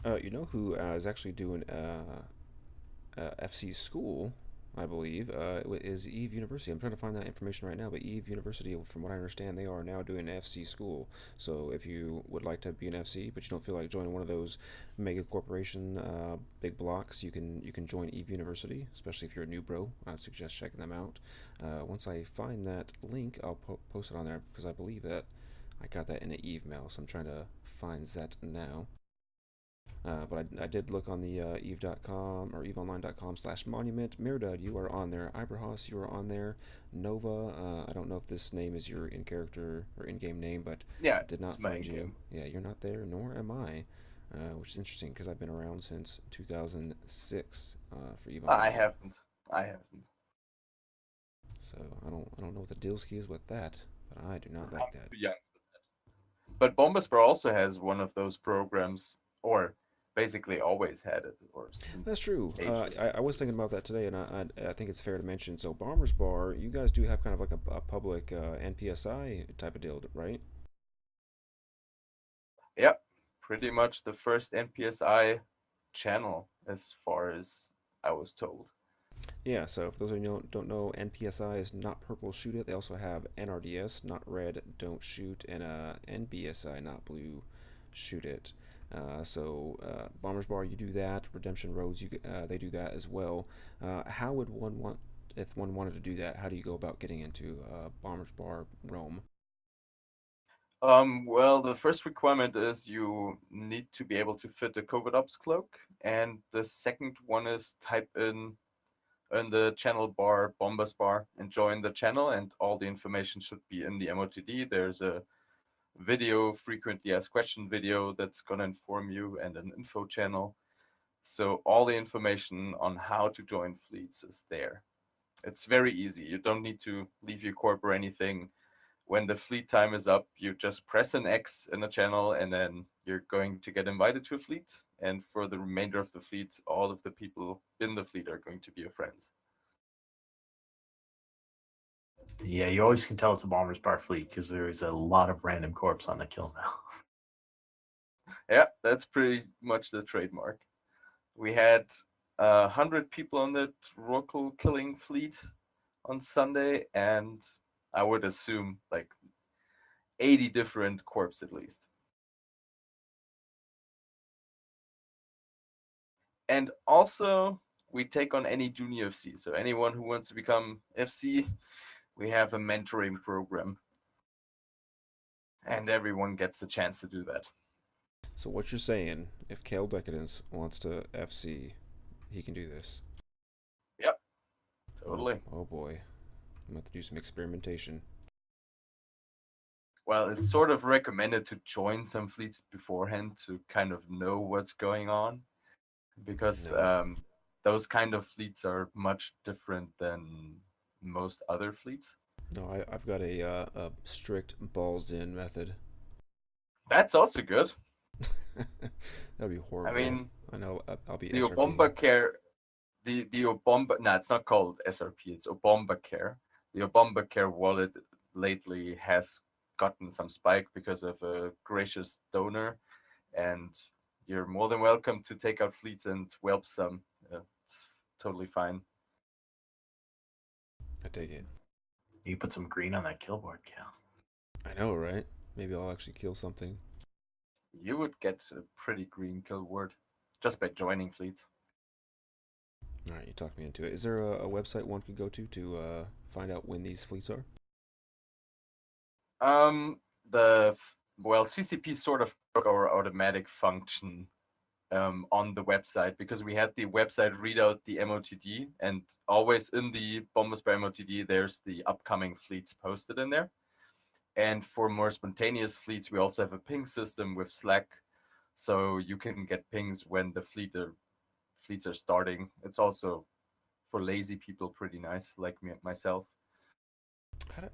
You know who is actually doing FC school, I believe, is Eve University. I'm trying to find that information right now, but Eve University, from what I understand, they are now doing an FC school. So if you would like to be an FC, but you don't feel like joining one of those mega corporation big blocks, you can join Eve University, especially if you're a new bro. I'd suggest checking them out. Once I find that link, I'll post it on there, because I believe that I got that in an Eve mail, so I'm trying to find that now. But I did look on the eve.com or eveonline.com/monument. Mirdud, you are on there. Iberhos, you are on there. Nova, I don't know if this name is your in-character or in-game name, but yeah, did not find you. Yeah, you're not there, nor am I, which is interesting because I've been around since 2006 for Eve Online. I haven't. So I don't know what the deal ski is with that, but I do not like that. Yeah. But Bomberspar also has one of those programs, or basically always had it. That's true. I was thinking about that today, and I think it's fair to mention. So Bomberspar, you guys do have kind of like a public NPSI type of deal, right? Yep, pretty much the first NPSI channel, as far as I was told. Yeah, so for those of you who don't know, NPSI is Not Purple, Shoot It. They also have NRDS, Not Red, Don't Shoot, and NBSI, Not Blue, Shoot It. So Bomberspar, you do that. Redemption Roads, they do that as well. How would one want, if one wanted to do that, how do you go about getting into Bomberspar Rome? Well, the first requirement is you need to be able to fit a Covert Ops cloak, and the second one is type in the channel bar Bomberspar and join the channel, and all the information should be in the MOTD. There's a video, frequently asked question video, that's going to inform you, and an info channel. So all the information on how to join fleets is there. It's very easy. You don't need to leave your corp or anything. When the fleet time is up, you just press an X in the channel, and then you're going to get invited to a fleet. And for the remainder of the fleet, all of the people in the fleet are going to be your friends. Yeah, you always can tell it's a Bomberspar fleet because there's a lot of random corpse on the kill now. Yeah, that's pretty much the trademark. We had 100 people on the Rorqual killing fleet on Sunday, and I would assume like 80 different corps at least. And also, we take on any junior FC. So anyone who wants to become FC, we have a mentoring program. And everyone gets the chance to do that. So what you're saying, if Kale Decadence wants to FC, he can do this? Yep, totally. Oh boy. I'm going to have to do some experimentation. Well, it's sort of recommended to join some fleets beforehand to kind of know what's going on, because No. those kind of fleets are much different than most other fleets. No, I've got a strict balls in method. That's also good. That'd be horrible. I mean, I know I'll be the SRP. Obamacare, the no, it's not called SRP, it's Obamacare. The Obamacare wallet lately has gotten some spike because of a gracious donor, and you're more than welcome to take out fleets and whelp some. It's totally fine. I take it. You put some green on that kill board, Cal. I know, right? Maybe I'll actually kill something. You would get a pretty green kill word just by joining fleets. All right, you talked me into it. Is there a website one could go to find out when these fleets are? Well, CCP sort of broke our automatic function on the website, because we had the website read out the MOTD, and always in the Bomberspar MOTD there's the upcoming fleets posted in there. And for more spontaneous fleets, we also have a ping system with Slack, so you can get pings when the fleets are starting. It's also for lazy people pretty nice, like me myself.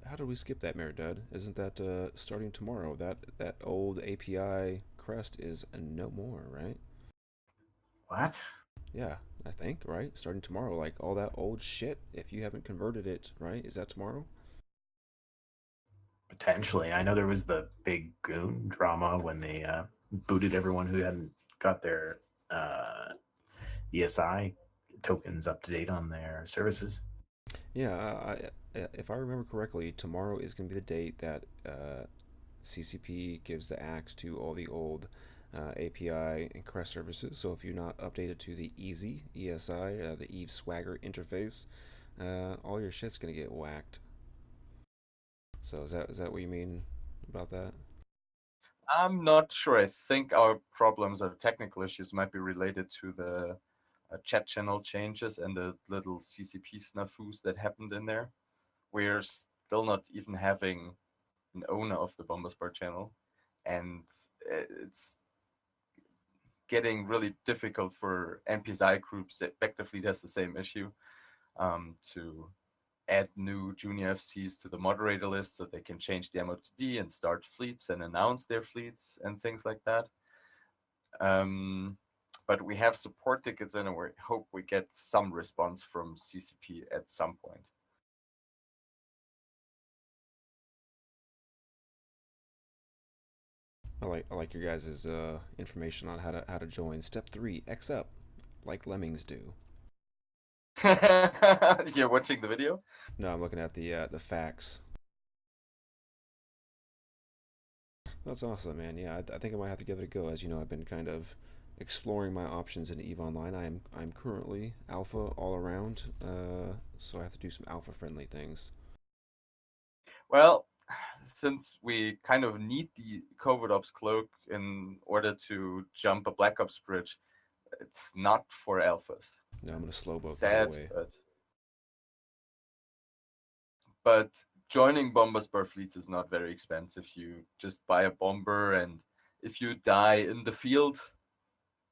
How did we skip that, Meridud? Isn't that starting tomorrow? That old API crest is no more, right? What? Yeah, I think, right? Starting tomorrow, like all that old shit, if you haven't converted it, right? Is that tomorrow? Potentially. I know there was the big goon drama when they booted everyone who hadn't got their ESI tokens up to date on their services. Yeah, if I remember correctly, tomorrow is going to be the date that CCP gives the axe to all the old API and CREST services. So if you're not updated to the EASY, ESI, the Eve Swagger interface, all your shit's going to get whacked. So is that what you mean about that? I'm not sure. I think our problems or technical issues might be related to the chat channel changes and the little CCP snafus that happened in there. We're still not even having an owner of the Bomberspar channel, and it's getting really difficult for NPSI groups. Vector Fleet has the same issue, to add new junior FCs to the moderator list so they can change the MOTD and start fleets and announce their fleets and things like that. But we have support tickets in, and we hope we get some response from CCP at some point. I like your guys' information on how to join. Step 3, X up, like lemmings do. You're watching the video? No, I'm looking at the facts. That's awesome, man. Yeah, I think I might have to give it a go. As you know, I've been kind of exploring my options in EVE Online. I'm currently alpha all around, so I have to do some alpha friendly things. Well, since we kind of need the Covert Ops cloak in order to jump a Black Ops bridge, it's not for alphas. No, I'm gonna slow boat Sad, away. But joining Bomberspar fleets is not very expensive. You just buy a bomber, and if you die in the field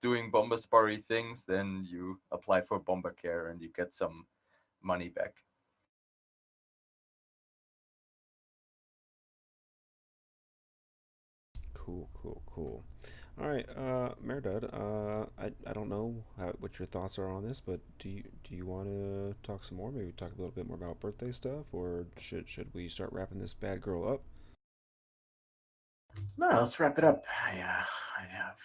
doing Bomberspar-y things, then you apply for Bomber Care and you get some money back. Cool. All right, Meridud, I don't know what your thoughts are on this, but do you want to talk some more? Maybe talk a little bit more about birthday stuff, or should we start wrapping this bad girl up? No, let's wrap it up. I have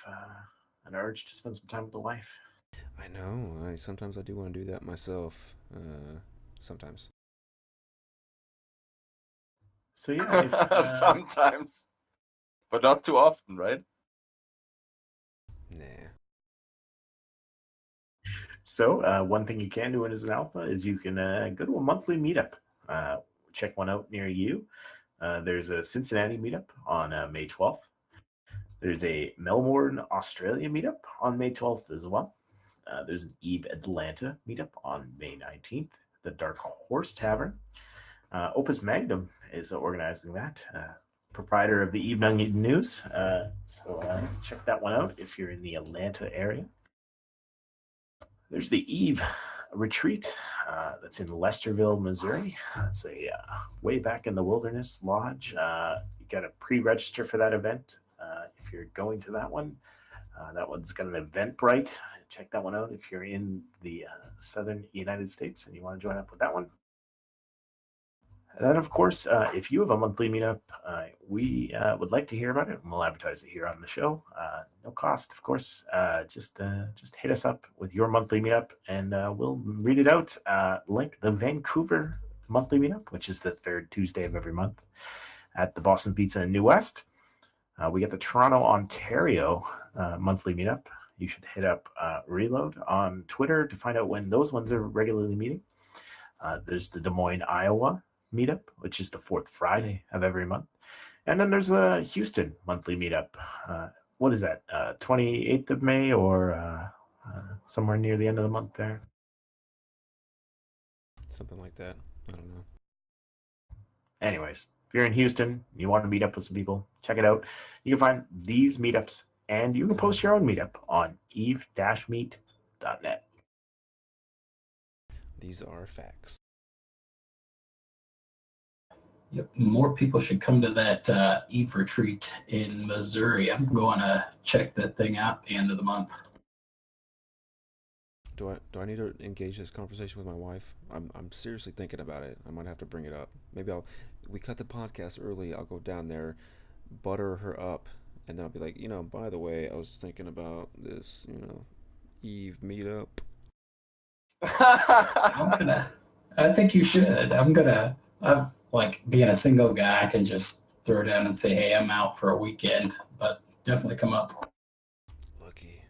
an urge to spend some time with the wife. I know. Sometimes I do want to do that myself. Sometimes. So yeah, if, sometimes, but not too often, right? Nah. So one thing you can do as an alpha is you can go to a monthly meetup. Check one out near you. There's a Cincinnati meetup on May 12th. There's a Melbourne, Australia meetup on May 12th as well. There's an Eve Atlanta meetup on May 19th. The Dark Horse Tavern. Opus Magnum is organizing that. proprietor of the Evening News. So check that one out if you're in the Atlanta area. There's the Eve Retreat. That's in Lesterville, Missouri. That's a way back in the wilderness lodge. You got to pre-register for that event if you're going to that one. That one's got an Eventbrite. Check that one out if you're in the southern United States and you want to join up with that one. And then, of course, if you have a monthly meetup, we would like to hear about it, and we'll advertise it here on the show. No cost, of course. Just hit us up with your monthly meetup, and we'll read it out. Like the Vancouver monthly meetup, which is the third Tuesday of every month at the Boston Pizza in New West. We get the Toronto, Ontario monthly meetup. You should hit up Reload on Twitter to find out when those ones are regularly meeting. There's the Des Moines, Iowa meetup, which is the fourth Friday of every month. And then there's a Houston monthly meetup. What is that? 28th of May or somewhere near the end of the month there? Something like that. I don't know. Anyways, if you're in Houston, you want to meet up with some people, check it out. You can find these meetups and you can post your own meetup on eve-meet.net. These are facts. Yep, more people should come to that Eve retreat in Missouri. I'm going to check that thing out at the end of the month. Do I need to engage this conversation with my wife? I'm seriously thinking about it. I might have to bring it up. Maybe we cut the podcast early. I'll go down there, butter her up, and then I'll be like, by the way, I was thinking about this, Eve meetup. I think you should. Being a single guy, I can just throw down and say, hey, I'm out for a weekend, but definitely come up. Lucky.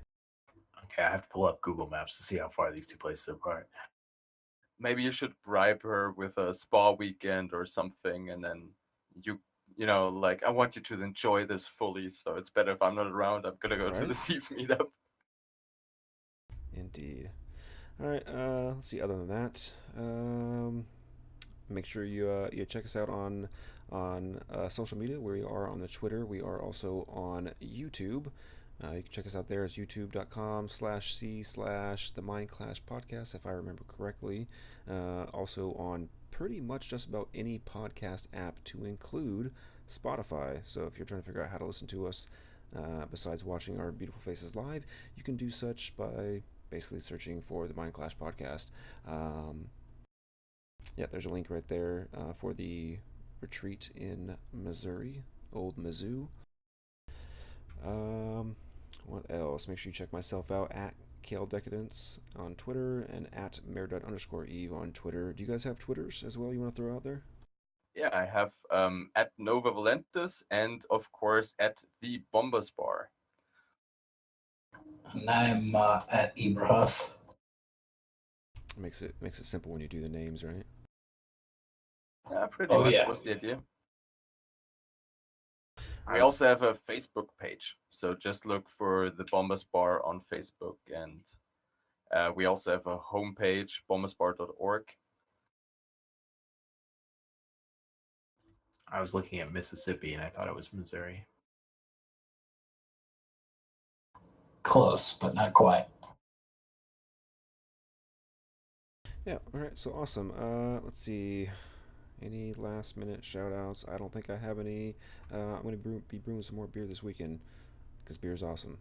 Okay, I have to pull up Google Maps to see how far these two places are apart. Maybe you should bribe her with a spa weekend or something, and then I want you to enjoy this fully, so it's better if I'm not around. I'm gonna go to the Eve meetup. Indeed. All right, let's see, other than that, make sure you check us out on social media. We are on the Twitter. We are also on YouTube. You can check us out there. It's youtube.com/c/the Mind Clash podcast, if I remember correctly. Also on pretty much just about any podcast app to include Spotify. So if you're trying to figure out how to listen to us besides watching our beautiful faces live, you can do such by basically searching for the Mind Clash podcast. Yeah, there's a link right there for the retreat in Missouri, Old Mizzou. What else? Make sure you check myself out at Kale Decadence on Twitter and at Merdut_Eve on Twitter. Do you guys have Twitters as well you want to throw out there? Yeah, I have at Nova Valentis and of course at the Bombas Bar. And I'm at Ibrahas. Makes it simple when you do the names, right? Yeah, pretty much was the idea. We also have a Facebook page, so just look for the Bombas Bar on Facebook, and we also have a homepage, bombasbar.org. I was looking at Mississippi and I thought it was Missouri. Close, but not quite. Yeah, all right, so awesome. Let's see. Any last minute shout outs? I don't think I have any. I'm going to be brewing some more beer this weekend because beer is awesome.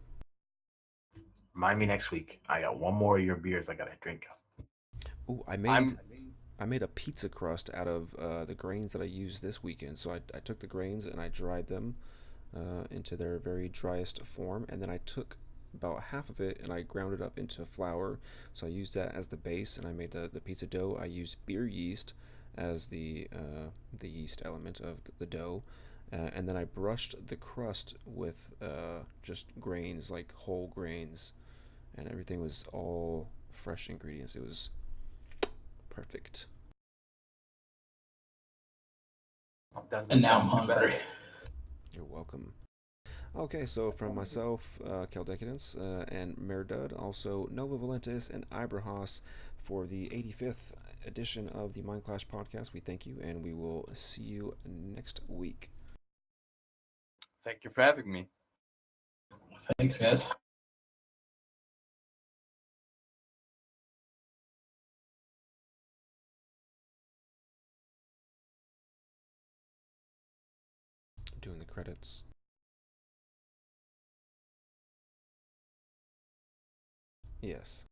Remind me next week. I got one more of your beers I got to drink. Oh, I made a pizza crust out of the grains that I used this weekend. So I took the grains and I dried them into their very driest form, and then I took about half of it and I ground it up into flour. So I used that as the base, and I made the pizza dough. I used beer yeast as the yeast element of the dough, and then I brushed the crust with just grains, like whole grains, and everything was all fresh ingredients. It was perfect. And now I'm hungry. You're welcome. Okay, so from myself, Kel Decadence, and Merdud, also Nova Valentis and Ibrahas for the 85th edition of the Mind Clash podcast, we thank you, and we will see you next week. Thank you for having me. Thanks, guys. Doing the credits. Yes.